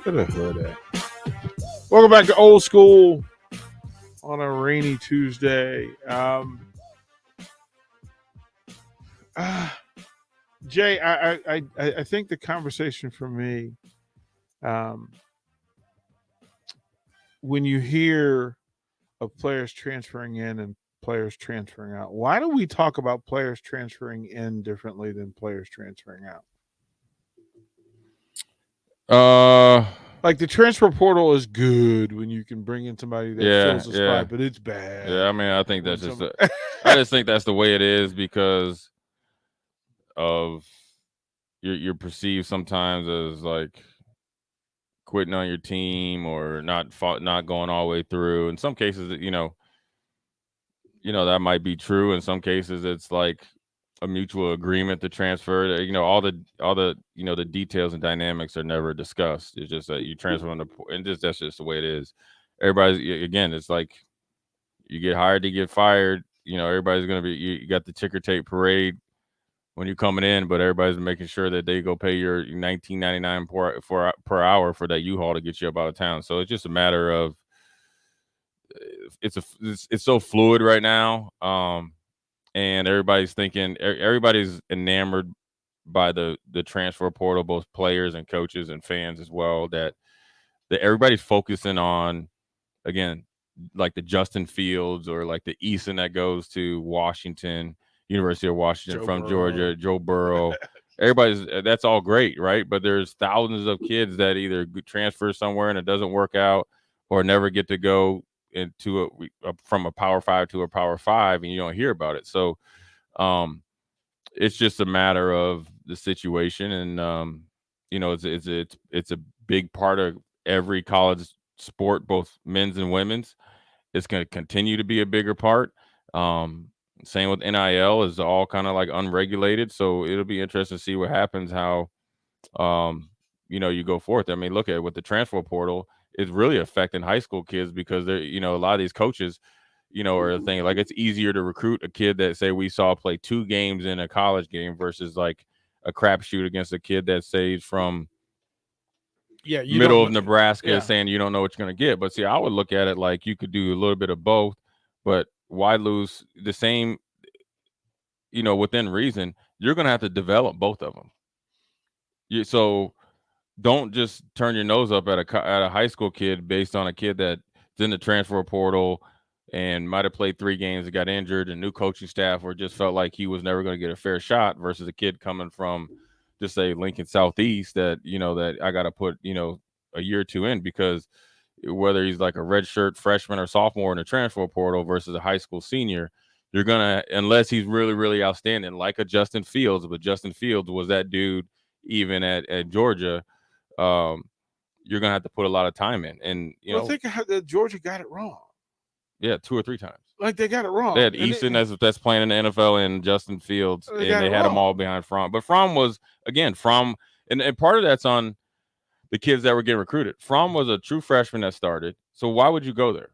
Look at the hood at. Welcome back to Old School on a rainy Tuesday. Jay, I think the conversation for me, when you hear of players transferring in and players transferring out, why do we talk about players transferring in differently than players transferring out? Like the transfer portal is good when you can bring in somebody that fills a spot, but it's bad. Yeah, I mean, I think that's just I just think that's the way it is because of you're perceived sometimes as like quitting on your team or not going all the way through. In some cases, you know that might be true. In some cases, it's like a mutual agreement to transfer. All the the details and dynamics are never discussed. It's just that you transfer on and that's just the way it is. Everybody's, again, it's like you get hired to get fired. Everybody's gonna be. You got the ticker tape parade when you're coming in, but everybody's making sure that they go pay your $19.99 per hour for that U-Haul to get you up out of town. So it's just a matter of it's so fluid right now, and everybody's enamored by the transfer portal, both players and coaches and fans as well, that everybody's focusing on, again, like the Justin Fields or like the Eason that goes to Washington, University of Washington from Georgia, Joe Burrow. That's all great, right? But there's thousands of kids that either transfer somewhere and it doesn't work out, or never get to go into from a Power 5 to a Power 5, and you don't hear about it. So it's just a matter of the situation, and it's a big part of every college sport, both men's and women's. It's going to continue to be a bigger part. Same with NIL, is all kind of like unregulated. So it'll be interesting to see what happens, how, you go forth. I mean, look at it with the transfer portal, it's really affecting high school kids, because they're, a lot of these coaches, are thinking like it's easier to recruit a kid that, say, we saw play 2 games in a college game versus like a crapshoot against a kid that says from middle of Nebraska, saying you don't know what you're going to get. But see, I would look at it like you could do a little bit of both, but why lose the same, within reason? You're going to have to develop both of them. So don't just turn your nose up at a high school kid based on a kid that's in the transfer portal and might have played 3 games and got injured, and new coaching staff, or just felt like he was never going to get a fair shot, versus a kid coming from, just say, Lincoln Southeast, that that I got to put a year or 2 in, because whether he's like a redshirt freshman or sophomore in the transfer portal versus a high school senior, you're gonna, unless he's really, really outstanding, like a Justin Fields. But Justin Fields was that dude even at Georgia. You're gonna have to put a lot of time in, and I think that Georgia got it wrong. Yeah, 2 or 3 times. Like, they got it wrong. They had Easton that's playing in the NFL, and Justin Fields, and they had them all behind Fromm. But Fromm was, again, and part of that's on the kids that were getting recruited. Fromm was a true freshman that started. So why would you go there?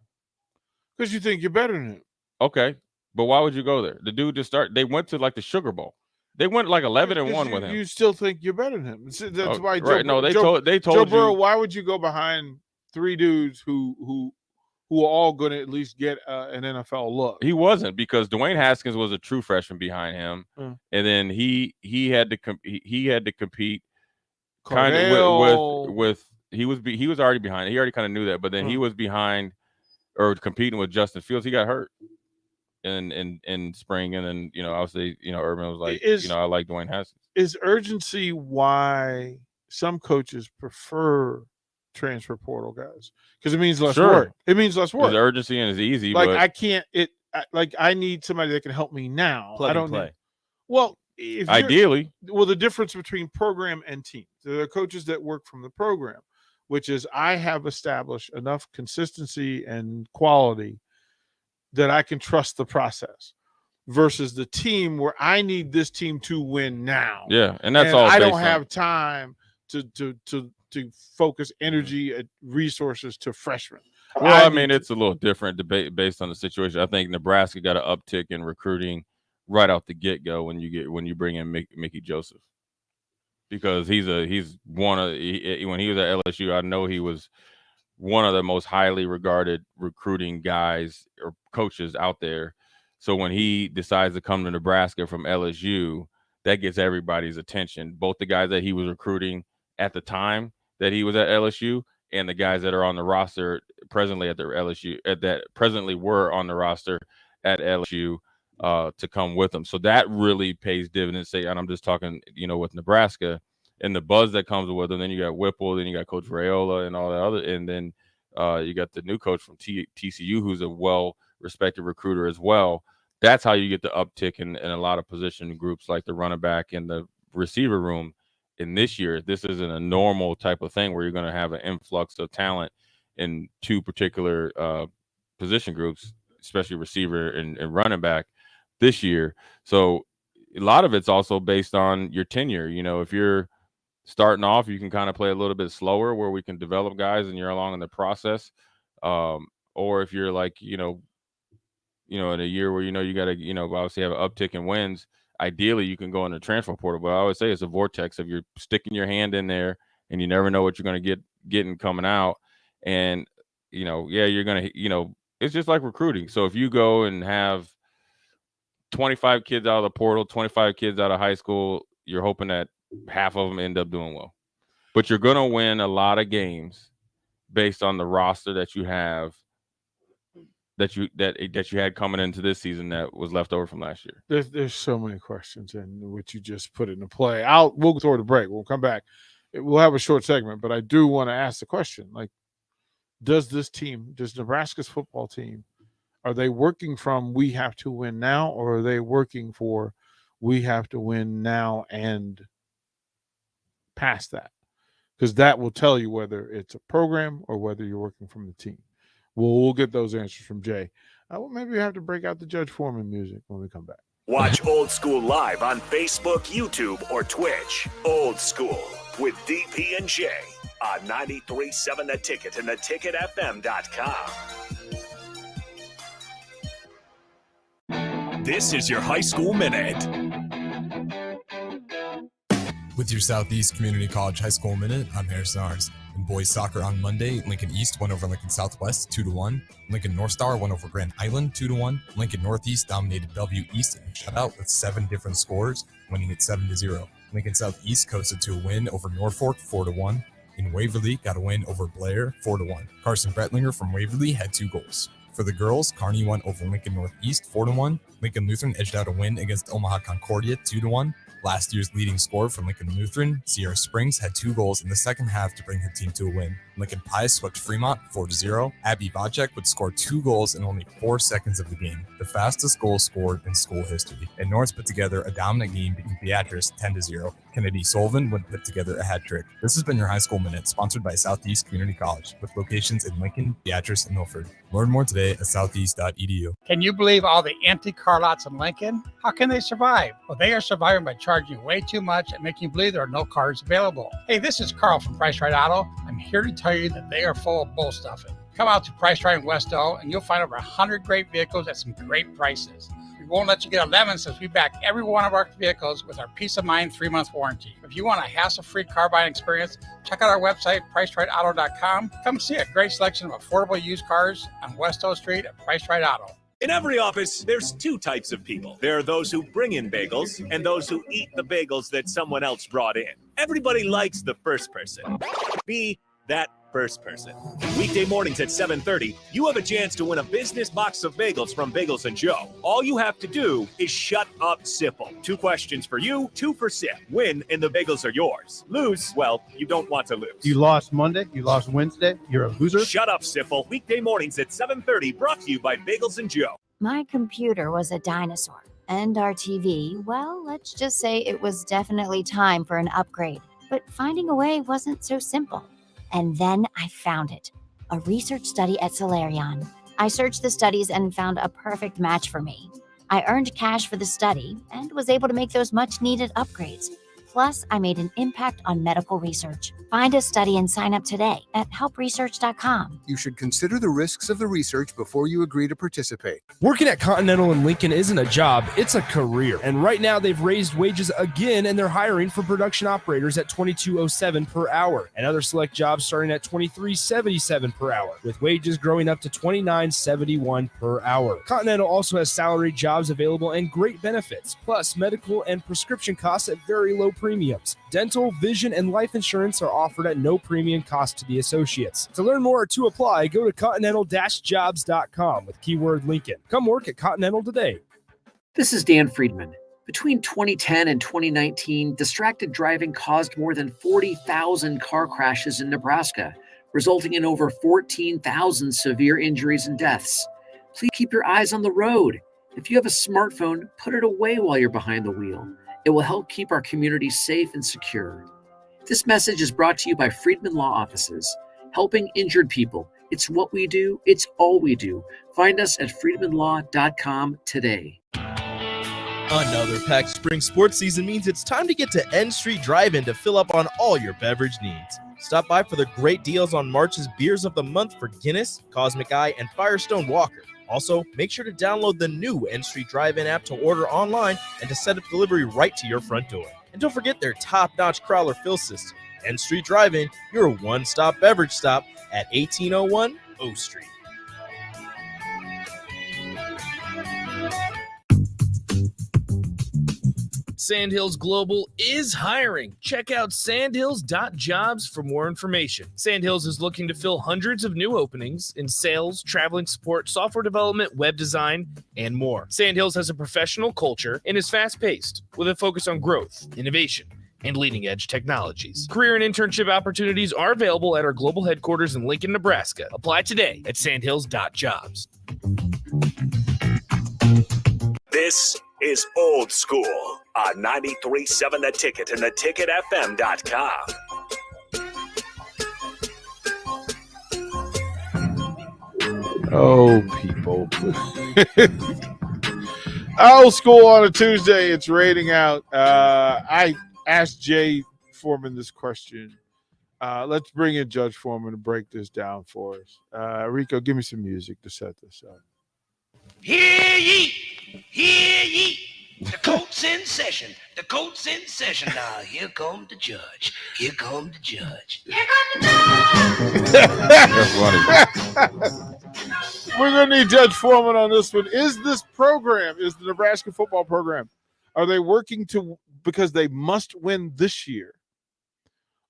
Because you think you're better than him. Okay, but why would you go there? The dude just started. They went to like the Sugar Bowl. They went like 11-1 with him. You still think you're better than him. That's why. Right? No, they told Joe Burrow. you. Why would you go behind 3 dudes who are all going to at least get an NFL look? He wasn't, because Dwayne Haskins was a true freshman behind him, and then he had to compete kind of with he was already behind. He already kind of knew that, but then he was behind or competing with Justin Fields. He got hurt in spring, and then obviously Urban was like, I like Dwayne Haskins. Is urgency why some coaches prefer transfer portal guys? Because it means less work. It means less work. There's urgency, and it's easy. Like, but I can't. I need somebody that can help me now. Plug I don't and play. need. Well, ideally. The difference between program and team. There are coaches that work from the program, which is, I have established enough consistency and quality that I can trust the process, versus the team where I need this team to win now. Yeah, and that's all. I don't have time to focus energy and resources to freshmen. Well, I mean, it's a little different debate based on the situation. I think Nebraska got an uptick in recruiting right out the get-go when you bring in Mickey Joseph, because he's one of, when he was at LSU, I know he was one of the most highly regarded recruiting guys or coaches out there. So when he decides to come to Nebraska from LSU, that gets everybody's attention, both the guys that he was recruiting at the time that he was at LSU, and the guys that are on the roster presently presently were on the roster at LSU to come with them. So that really pays dividends. And I'm just talking, with Nebraska and the buzz that comes with them. Then you got Whipple, then you got Coach Raiola and all that other, and then you got the new coach from TCU, who's a well-respected recruiter as well. That's how you get the uptick in a lot of position groups, like the running back and the receiver room. In this year, this isn't a normal type of thing where you're going to have an influx of talent in 2 particular position groups, especially receiver and running back this year. So a lot of it's also based on your tenure. If you're starting off, you can kind of play a little bit slower, where we can develop guys and you're along in the process. Or if you're like, in a year where you got to, obviously have an uptick in wins, ideally you can go in the transfer portal. But I always say it's a vortex of you're sticking your hand in there and you never know what you're going to get and coming out. And, you're going to, It's just like recruiting. So if you go and have 25 kids out of the portal, 25 kids out of high school, you're hoping that half of them end up doing well. But you're going to win a lot of games based on the roster that you have, that you had coming into this season that was left over from last year. There's so many questions in what you just put into play. We'll go toward the break. We'll come back. We'll have a short segment, but I do want to ask the question, like, does Nebraska's football team, are they working from we have to win now, or are they working for we have to win now and past that? Because that will tell you whether it's a program or whether you're working from the team. We'll get those answers from Jay. Maybe we have to break out the Judge Foreman music when we come back. Watch Old School live on Facebook, YouTube, or Twitch. Old School with DP and J on 93.7 The Ticket and theticketfm.com. This is your High School Minute. With your Southeast Community College High School Minute, I'm Harrison Ars. In boys soccer on Monday, Lincoln East won over Lincoln Southwest 2-1. Lincoln North Star won over Grand Island 2-1. Lincoln Northeast dominated Bellevue East in a shutout with 7 different scores, winning it 7-0. Lincoln Southeast coasted to a win over Norfolk 4-1. In Waverly, got a win over Blair 4-1. Carson Bretlinger from Waverly had 2 goals. For the girls, Kearney won over Lincoln Northeast 4-1. Lincoln Lutheran edged out a win against Omaha Concordia 2-1. Last year's leading scorer from Lincoln Lutheran, Sierra Springs, had 2 goals in the second half to bring her team to a win. Lincoln Pius swept Fremont 4-0. Abby Vocek would score 2 goals in only 4 seconds of the game, the fastest goal scored in school history. And Norris put together a dominant game, beating Beatrice 10-0. Kennedy Sullivan would put together a hat trick. This has been your High School Minute, sponsored by Southeast Community College, with locations in Lincoln, Beatrice, and Milford. Learn more today at southeast.edu. Can you believe all the empty car lots in Lincoln? How can they survive? Well, they are surviving by charging way too much and making you believe there are no cars available. Hey, this is Carl from Price Right Auto. I'm here to tell you that they are full of bull stuffing. Come out to Price Right in West O and you'll find over 100 great vehicles at some great prices. We won't let you get a lemon since we back every one of our vehicles with our Peace of Mind 3-month warranty. If you want a hassle-free car buying experience, check out our website, PriceRightAuto.com. Come see a great selection of affordable used cars on West O Street at Price Right Auto. In every office, there's 2 types of people. There are those who bring in bagels and those who eat the bagels that someone else brought in. Everybody likes the first person. Be that first person. Weekday mornings at 7:30, you have a chance to win a business box of bagels from Bagels & Joe. All you have to do is shut up, Sipple. 2 questions for you, 2 for Sip. Win, and the bagels are yours. Lose, well, you don't want to lose. You lost Monday, you lost Wednesday, you're a loser. Shut up, Sipple. Weekday mornings at 7:30, brought to you by Bagels & Joe. My computer was a dinosaur, and our TV, well, let's just say it was definitely time for an upgrade. But finding a way wasn't so simple. And then I found it, a research study at Solarion. I searched the studies and found a perfect match for me. I earned cash for the study and was able to make those much-needed upgrades. Plus, I made an impact on medical research. Find a study and sign up today at helpresearch.com. You should consider the risks of the research before you agree to participate. Working at Continental in Lincoln isn't a job, it's a career. And right now they've raised wages again and they're hiring for production operators at $22.07 per hour and other select jobs starting at $23.77 per hour, with wages growing up to $29.71 per hour. Continental also has salaried jobs available and great benefits, plus medical and prescription costs at very low premiums. Dental, vision, and life insurance are offered at no premium cost to the associates. To learn more or to apply, go to continental-jobs.com with keyword Lincoln. Come work at Continental today. This is Dan Friedman. Between 2010 and 2019, distracted driving caused more than 40,000 car crashes in Nebraska, resulting in over 14,000 severe injuries and deaths. Please keep your eyes on the road. If you have a smartphone, put it away while you're behind the wheel. It will help keep our community safe and secure. This message is brought to you by Friedman Law Offices, helping injured people. It's what we do. It's all we do. Find us at friedmanlaw.com today. Another packed spring sports season means it's time to get to N Street Drive-In to fill up on all your beverage needs. Stop by for the great deals on March's Beers of the Month for Guinness, Cosmic Eye, and Firestone Walker. Also, make sure to download the new N Street Drive-In app to order online and to set up delivery right to your front door. And don't forget their top-notch crowler fill system. N Street Drive-In, your one-stop beverage stop at 1801 O Street. Sandhills Global is hiring. Check out sandhills.jobs for more information. Sandhills is looking to fill hundreds of new openings in sales, traveling support, software development, web design, and more. Sandhills has a professional culture and is fast-paced with a focus on growth, innovation, and leading-edge technologies. Career and internship opportunities are available at our global headquarters in Lincoln, Nebraska. Apply today at sandhills.jobs. This is Old School on 93.7 The Ticket and theticketfm.com. Oh, people. Old School on a Tuesday. It's raining out. I asked Jay Foreman this question. Let's bring in Judge Foreman to break this down for us. Rico, give me some music to set this up. Hear ye, hear ye. The court's in session. The court's in session. Now, here come the judge. Here come the judge. Here come the judge. We're going to need Judge Foreman on this one. Is the Nebraska football program, are they working because they must win this year?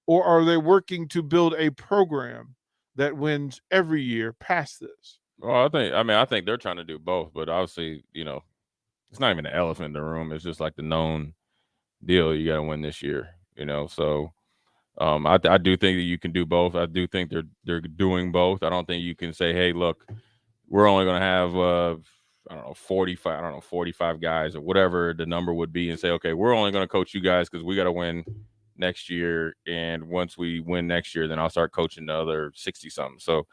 Or are they working to build a program that wins every year past this? Well, I think they're trying to do both, but obviously, it's not even an elephant in the room. It's just like the known deal. You got to win this year, So I do think that you can do both. I do think they're doing both. I don't think you can say, hey, look, we're only going to have 45 guys or whatever the number would be, and say, okay, we're only going to coach you guys because we got to win next year, and once we win next year, then I'll start coaching the other 60 something. So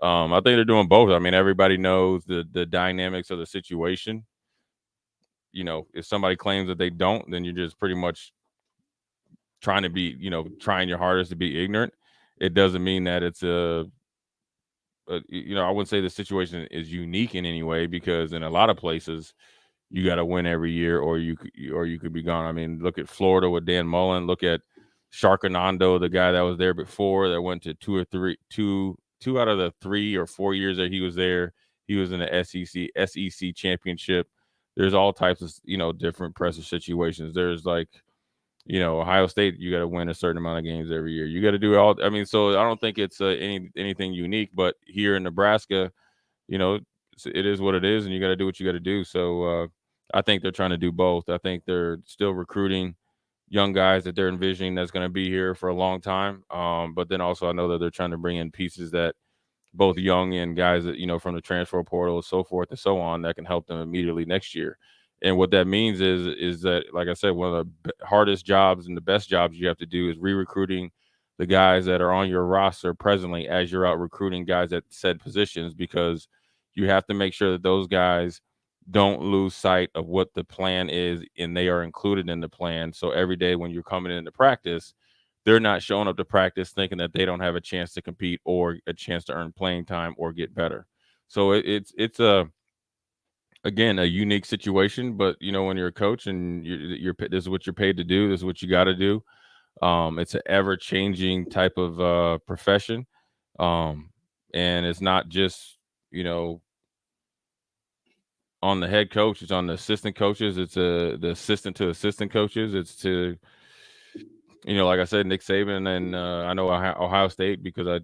I think they're doing both. I mean, everybody knows the dynamics of the situation. If somebody claims that they don't, then you're just pretty much trying to be, trying your hardest to be ignorant. It doesn't mean that it's I wouldn't say the situation is unique in any way, because in a lot of places you got to win every year, or you could be gone. I mean, look at Florida with Dan Mullen. Look at Sharkanando, the guy that was there before, that went to two out of the 3 or 4 years that he was there. He was in the SEC championship. There's all types of, different pressure situations. There's like, Ohio State, you got to win a certain amount of games every year. You got to do all. I mean, so I don't think it's anything unique. But here in Nebraska, it is what it is, and you got to do what you got to do. So I think they're trying to do both. I think they're still recruiting young guys that they're envisioning that's going to be here for a long time. But then also I know that they're trying to bring in pieces that both young and guys that, from the transfer portal and so forth and so on, that can help them immediately next year. And what that means is that, like I said, one of the hardest jobs and the best jobs you have to do is re-recruiting the guys that are on your roster presently as you're out recruiting guys at said positions, because you have to make sure that those guys don't lose sight of what the plan is and they are included in the plan. So every day when you're coming into practice, they're not showing up to practice thinking that they don't have a chance to compete or a chance to earn playing time or get better. So it's again, a unique situation, but when you're a coach and this is what you're paid to do, this is what you got to do. It's an ever-changing type of profession, and it's not just on the head coach; it's on the assistant coaches. It's the assistant to assistant coaches. It's to like I said, Nick Saban, and I know Ohio State, because I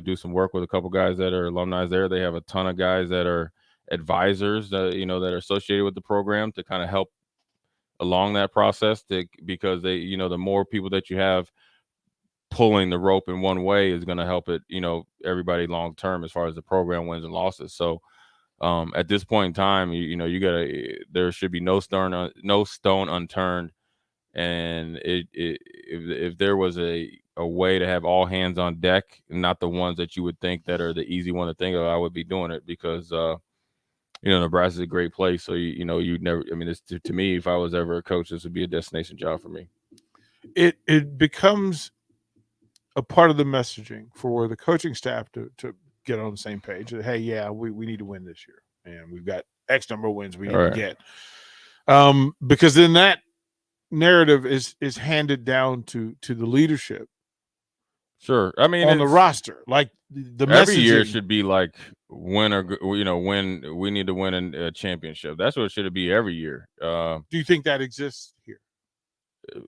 do some work with a couple guys that are alumni there. They have a ton of guys that are advisors that are associated with the program to kind of help along that process, because they the more people that you have pulling the rope in one way is going to help it everybody long term as far as the program wins and losses. So at this point in time, there should be no stone unturned, and if there was a way to have all hands on deck, and not the ones that you would think that are the easy one to think of, I would be doing it, because Nebraska is a great place. So, you'd never, to me, if I was ever a coach, this would be a destination job for me. It becomes a part of the messaging for the coaching staff to get on the same page. That, hey, yeah, we need to win this year, and we've got X number of wins we need to get. Because then that narrative is handed down to the leadership. Sure. I mean, on the roster, like the every messaging. year should be like win we need to win a championship. That's what it should be every year. Do you think that exists here?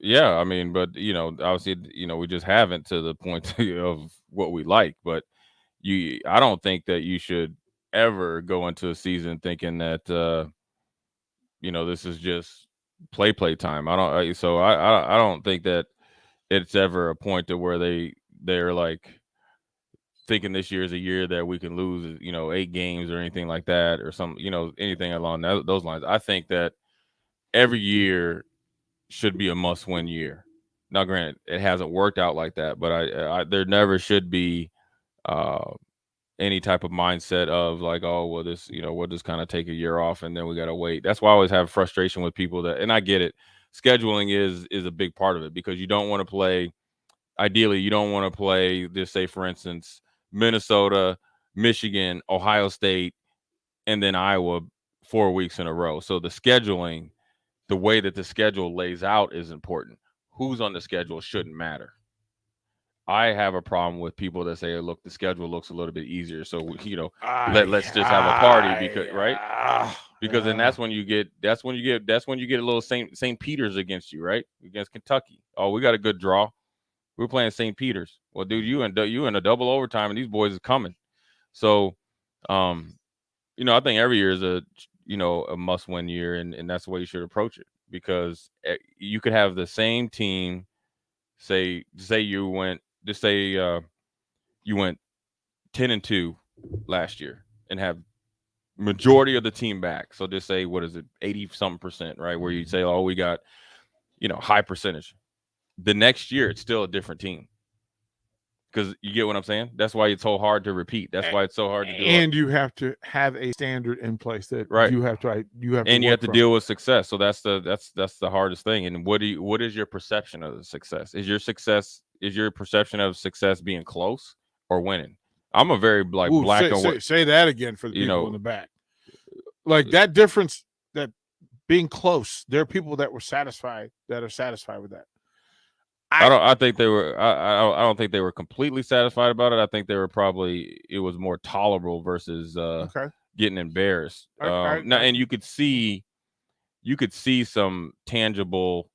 Yeah, I mean, but obviously, we just haven't to the point of what we like. But I don't think that you should ever go into a season thinking that this is just play time. I don't think that it's ever a point to where they're like thinking this year is a year that we can lose 8 games or anything like that, or anything along those lines. I think that every year should be a must-win year. Now, granted, it hasn't worked out like that, but there never should be any type of mindset of like, oh, well, this, we'll just kind of take a year off and then we got to wait. That's why I always have frustration with people that, and I get it, scheduling is a big part of it, because you don't want to play, ideally, you don't want to play, just say, for instance, Minnesota, Michigan, Ohio State, and then Iowa 4 weeks in a row. So the scheduling, the way that the schedule lays out is important. Who's on the schedule shouldn't matter. I have a problem with people that say, look, the schedule looks a little bit easier, so let's just have a party, because then that's when you get a little St. Peter's against you, right? Against Kentucky. Oh, we got a good draw. We're playing St. Peter's. Well, dude, you in a double overtime, and these boys is coming. So, I think every year is a must-win year, and that's the way you should approach it, because you could have the same team. Say you went 10-2 last year and have majority of the team back. So just say, what is it, 80-something%, right? Where you say, oh, we got high percentage. The next year, it's still a different team. Because you get what I'm saying? That's why it's so hard to repeat. That's why it's so hard to do. And you have to have a standard in place that you have to deal with success. So that's the hardest thing. And what is your perception of the success? Is your perception of success being close or winning? I'm a very black and white. Say that again for the people in the back. Like that difference, that being close. There are people that are satisfied with that. I don't think they were completely satisfied about it. I think they were it was more tolerable versus getting embarrassed. And you could see some tangible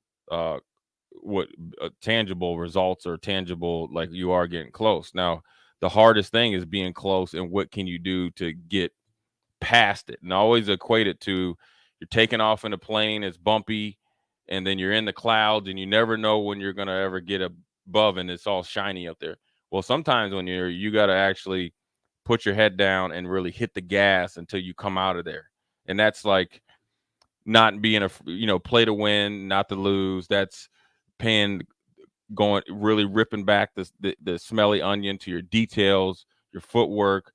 tangible results, or tangible, like you are getting close. Now, the hardest thing is being close, and what can you do to get past it? And I always equate it to, you're taking off in a plane, it's bumpy, and then you're in the clouds, and you never know when you're going to ever get above, and it's all shiny up there. Well, sometimes when you got to actually put your head down and really hit the gas until you come out of there. And that's like not being play to win, not to lose. That's really ripping back the smelly onion to your details, your footwork,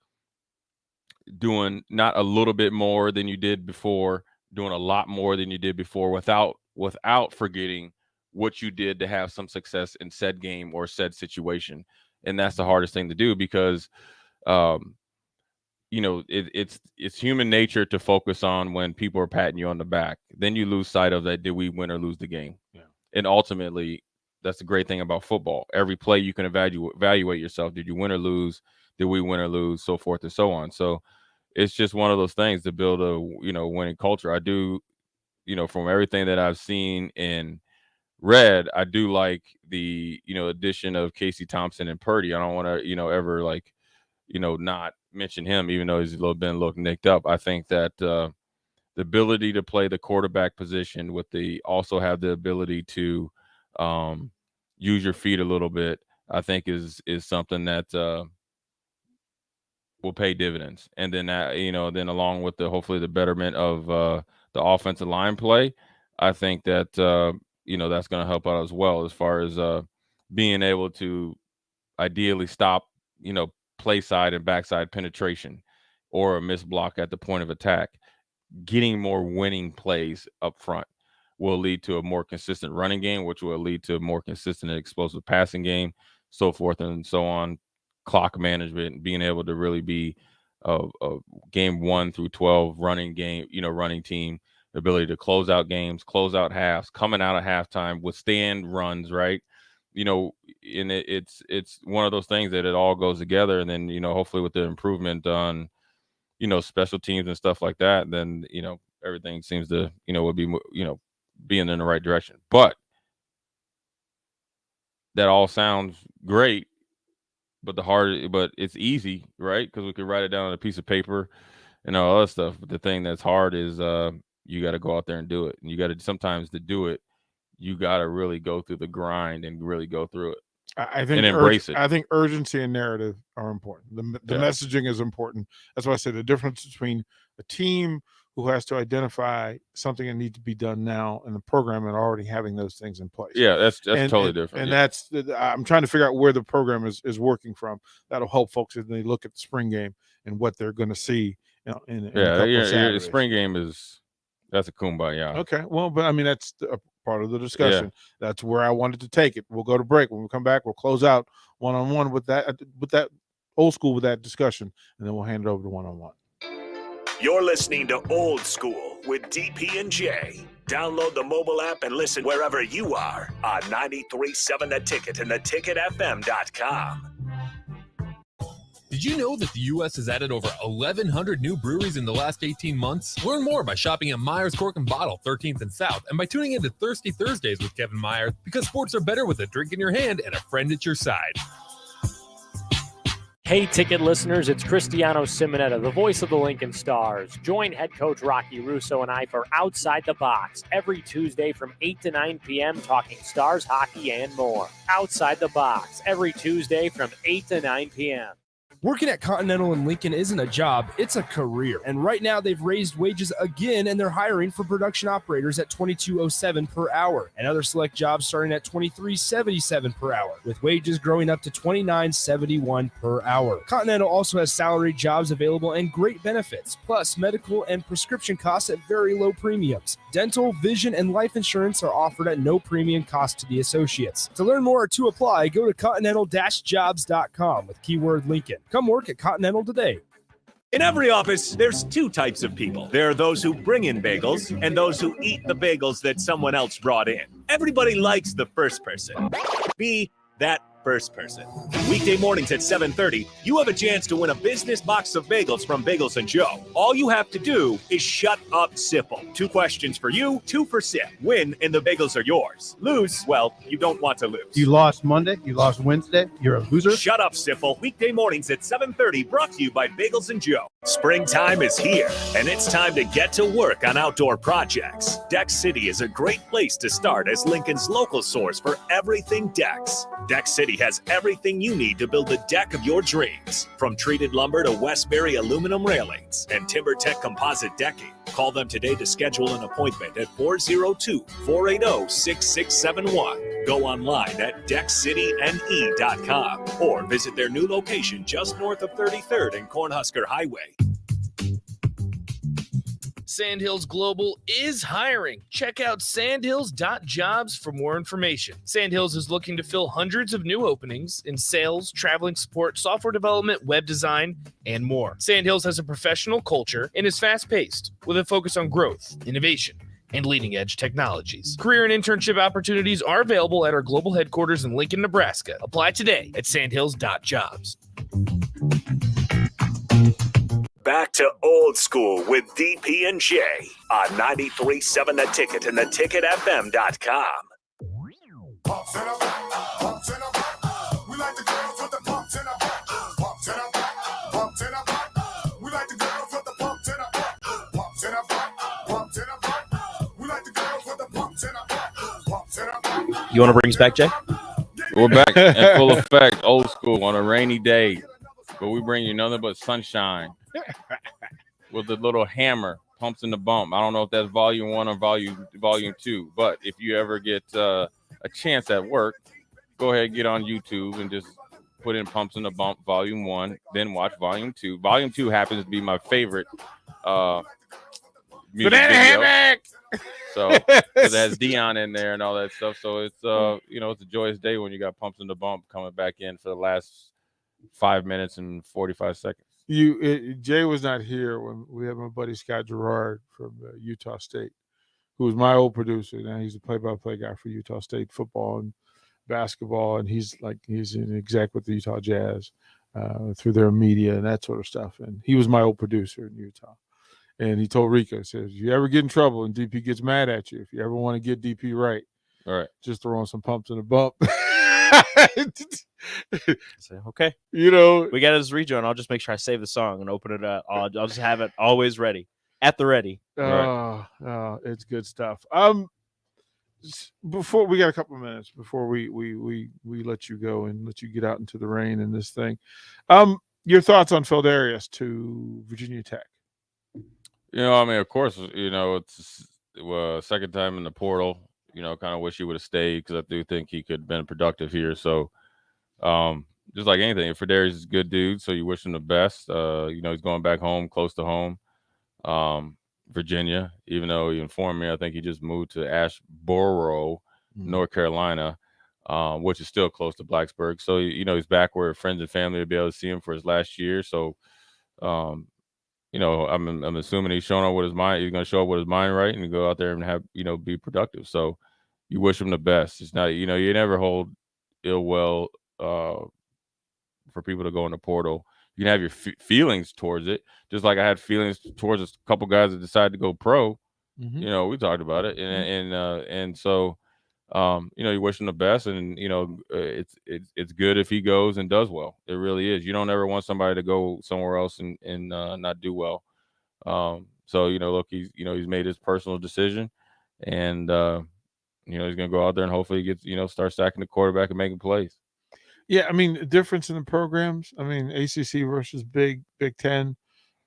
doing not a little bit more than you did before, doing a lot more than you did before, without forgetting what you did to have some success in said game or said situation. And that's the hardest thing to do, because it's human nature to focus on when people are patting you on the back. Then you lose sight of that, did we win or lose the game? Yeah. And ultimately, that's the great thing about football. Every play you can evaluate yourself. Did you win or lose? Did we win or lose? So forth and so on. So it's just one of those things to build a winning culture. I do, from everything that I've seen and read, I do like the addition of Casey Thompson and Purdy. I don't want to ever not mention him, even though he's been a little nicked up. I think that the ability to play the quarterback position also have the ability to use your feet a little bit, I think is something that will pay dividends. And then then along with hopefully the betterment of the offensive line play, I think that that's going to help out as well, as far as being able to ideally stop play side and backside penetration or a missed block at the point of attack. Getting more winning plays up front will lead to a more consistent running game, which will lead to a more consistent and explosive passing game, so forth and so on. Clock management, being able to really be a game 1 through 12 running game, running team, ability to close out games, close out halves, coming out of halftime, withstand runs, right? And it's one of those things that it all goes together. And then, hopefully with the improvement on, special teams and stuff like that, then, everything seems to, would be, being in the right direction. But that all sounds great, but it's easy, right? Because we could write it down on a piece of paper and all other stuff. But the thing that's hard is you got to go out there and do it. And you got to sometimes to do it, you got to really go through the grind and really go through it. I think and embrace it. I think urgency and narrative are important. The messaging is important. That's why I say the difference between a team who has to identify something that needs to be done now in the program and already having those things in place. Yeah, that's totally different. And that's I'm trying to figure out where the program is working from. That'll help folks as they look at the spring game and what they're going to see. In a couple of the spring game that's a kumbaya. Okay, well, but I mean that's a part of the discussion. Yeah. That's where I wanted to take it. We'll go to break. When we come back, we'll close out one-on-one with that old school with that discussion, and then we'll hand it over to one-on-one. You're listening to Old School with DP and J. Download the mobile app and listen wherever you are on 93.7 The Ticket and theticketfm.com. Did you know that the U.S. has added over 1,100 new breweries in the last 18 months? Learn more by shopping at Myers Cork and Bottle, 13th and South, and by tuning into Thirsty Thursdays with Kevin Myers, because sports are better with a drink in your hand and a friend at your side. Hey, Ticket listeners, it's Cristiano Simonetta, the voice of the Lincoln Stars. Join head coach Rocky Russo and I for Outside the Box every Tuesday from 8 to 9 p.m. talking Stars, hockey, and more. Outside the Box every Tuesday from 8 to 9 p.m. Working at Continental in Lincoln isn't a job, it's a career. And right now they've raised wages again and they're hiring for production operators at $22.07 per hour and other select jobs starting at $23.77 per hour, with wages growing up to $29.71 per hour. Continental also has salaried jobs available and great benefits, plus medical and prescription costs at very low premiums. Dental, vision, and life insurance are offered at no premium cost to the associates. To learn more or to apply, go to continental-jobs.com with keyword Lincoln. Come work at Continental today. In every office, there's two types of people. There are those who bring in bagels and those who eat the bagels that someone else brought in. Everybody likes the first person. Be that first person. Weekday mornings at 7:30, you have a chance to win a business box of bagels from Bagels & Joe. All you have to do is shut up, Sipple. 2 questions for you, 2 for Sip. Win, and the bagels are yours. Lose, well, you don't want to lose. You lost Monday, you lost Wednesday, you're a loser. Shut up, Sipple. Weekday mornings at 7:30, brought to you by Bagels & Joe. Springtime is here, and it's time to get to work on outdoor projects. Deck City is a great place to start as Lincoln's local source for everything decks. Deck City has everything you need to build the deck of your dreams, from treated lumber to Westbury aluminum railings and TimberTech composite decking. Call them today to schedule an appointment at 402-480-6671. Go online at deckcityne.com or visit their new location just north of 33rd and Cornhusker Highway. Sandhills Global is hiring. Check out sandhills.jobs for more information. Sandhills is looking to fill hundreds of new openings in sales, traveling support, software development, web design, and more. Sandhills has a professional culture and is fast-paced with a focus on growth, innovation, and leading-edge technologies. Career and internship opportunities are available at our global headquarters in Lincoln, Nebraska. Apply today at sandhills.jobs. Back to Old School with DP and J on 93.7 The Ticket and theticketfm.com. You want to bring us back, Jay? We're back in full effect, Old School, on a rainy day. But we bring you nothing but sunshine with the little hammer, Pumps in the Bump. I don't know if that's volume 1 or volume 2, but if you ever get a chance at work, go ahead and get on YouTube and just put in Pumps in the Bump volume 1, then watch volume 2. Volume 2 happens to be my favorite music video. So it has Dion in there and all that stuff. So it's it's a joyous day when you got Pumps in the Bump coming back in for the last 5 minutes and 45 seconds. Jay was not here when we had my buddy Scott Gerard from Utah State, who was my old producer. Now he's a play-by-play guy for Utah State football and basketball, and he's an exec with the Utah Jazz through their media and that sort of stuff. And he was my old producer in Utah. And he told Rika, says, if you ever get in trouble and DP gets mad at you, if you ever want to get DP right, all right, just throw on some Pumps in the Bump. So, okay. You know, we got this rejoin. I'll just make sure I save the song and open it up. I'll just have it always ready, at the ready. Oh, it's good stuff. Before we got a couple of minutes before we let you go and let you get out into the rain and this thing. Your thoughts on Feldarius to Virginia Tech? You know, I mean, of course, you know, it's second time in the portal. You know, kind of wish he would have stayed because I do think he could have been productive here. So, just like anything, Feldarius is a good dude, so you wish him the best. You know, he's going back home, close to home. Virginia, even though he informed me, I think he just moved to Asheboro, North Carolina, which is still close to Blacksburg. So, you know, he's back where friends and family will be able to see him for his last year. So, you know, I'm assuming he's showing up with his mind. He's going to show up with his mind right and go out there and have, you know, be productive. So you wish him the best. It's not, you know, you never hold ill will for people to go in the portal. You can have your feelings towards it, just like I had feelings towards a couple guys that decided to go pro. You know, we talked about it, and so, you know, you wish him the best, and you know, it's good if he goes and does well. It really is. You don't ever want somebody to go somewhere else and not do well. So you know, look, he's made his personal decision, and you know, he's gonna go out there and hopefully he gets start stacking the quarterback and making plays. Yeah, I mean, the difference in the programs. I mean, ACC versus Big Ten.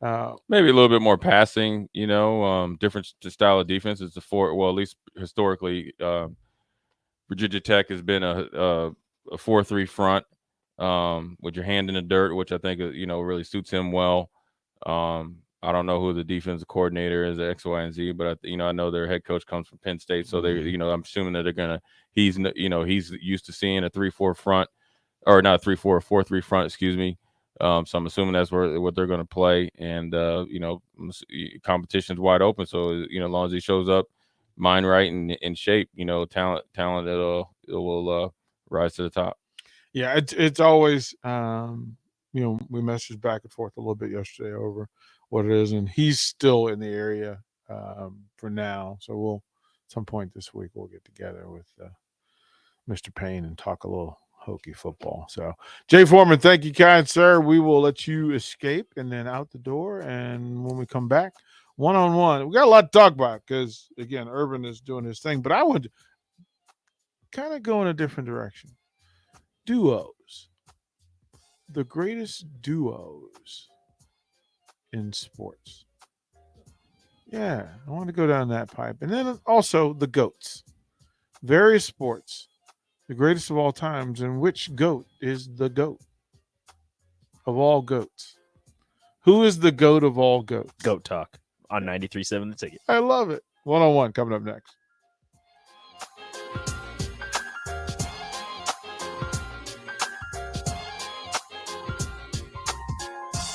Maybe a little bit more passing, you know, different style of defense. It's at least historically, Virginia Tech has been a 4-3 front with your hand in the dirt, which I think, you know, really suits him well. I don't know who the defensive coordinator is at X, Y, and Z, but I know their head coach comes from Penn State, so they, you know, I'm assuming that he's used to seeing a 3-4 front. Or not 3-4, 4-3 front, excuse me. So I'm assuming that's what they're going to play, and you know, competition's wide open. So you know, as long as he shows up, mind right and in shape, you know, talent, it will rise to the top. Yeah, it's always you know, we messaged back and forth a little bit yesterday over what it is, and he's still in the area for now. So we'll at some point this week we'll get together with Mr. Payne and talk a little Hokie football. So Jay Foreman, thank you, kind sir. We will let you escape and then out the door, and when we come back, one-on-one, we got a lot to talk about because again, Urban is doing his thing, but I would kind of go in a different direction. Duos, the greatest duos in sports. Yeah, I want to go down that pipe. And then also the GOATs, various sports, the greatest of all times, and which GOAT is the GOAT of all GOATs? Who is the GOAT of all GOATs? Goat Talk on 93.7 The Ticket. I love it. One-on-one coming up next.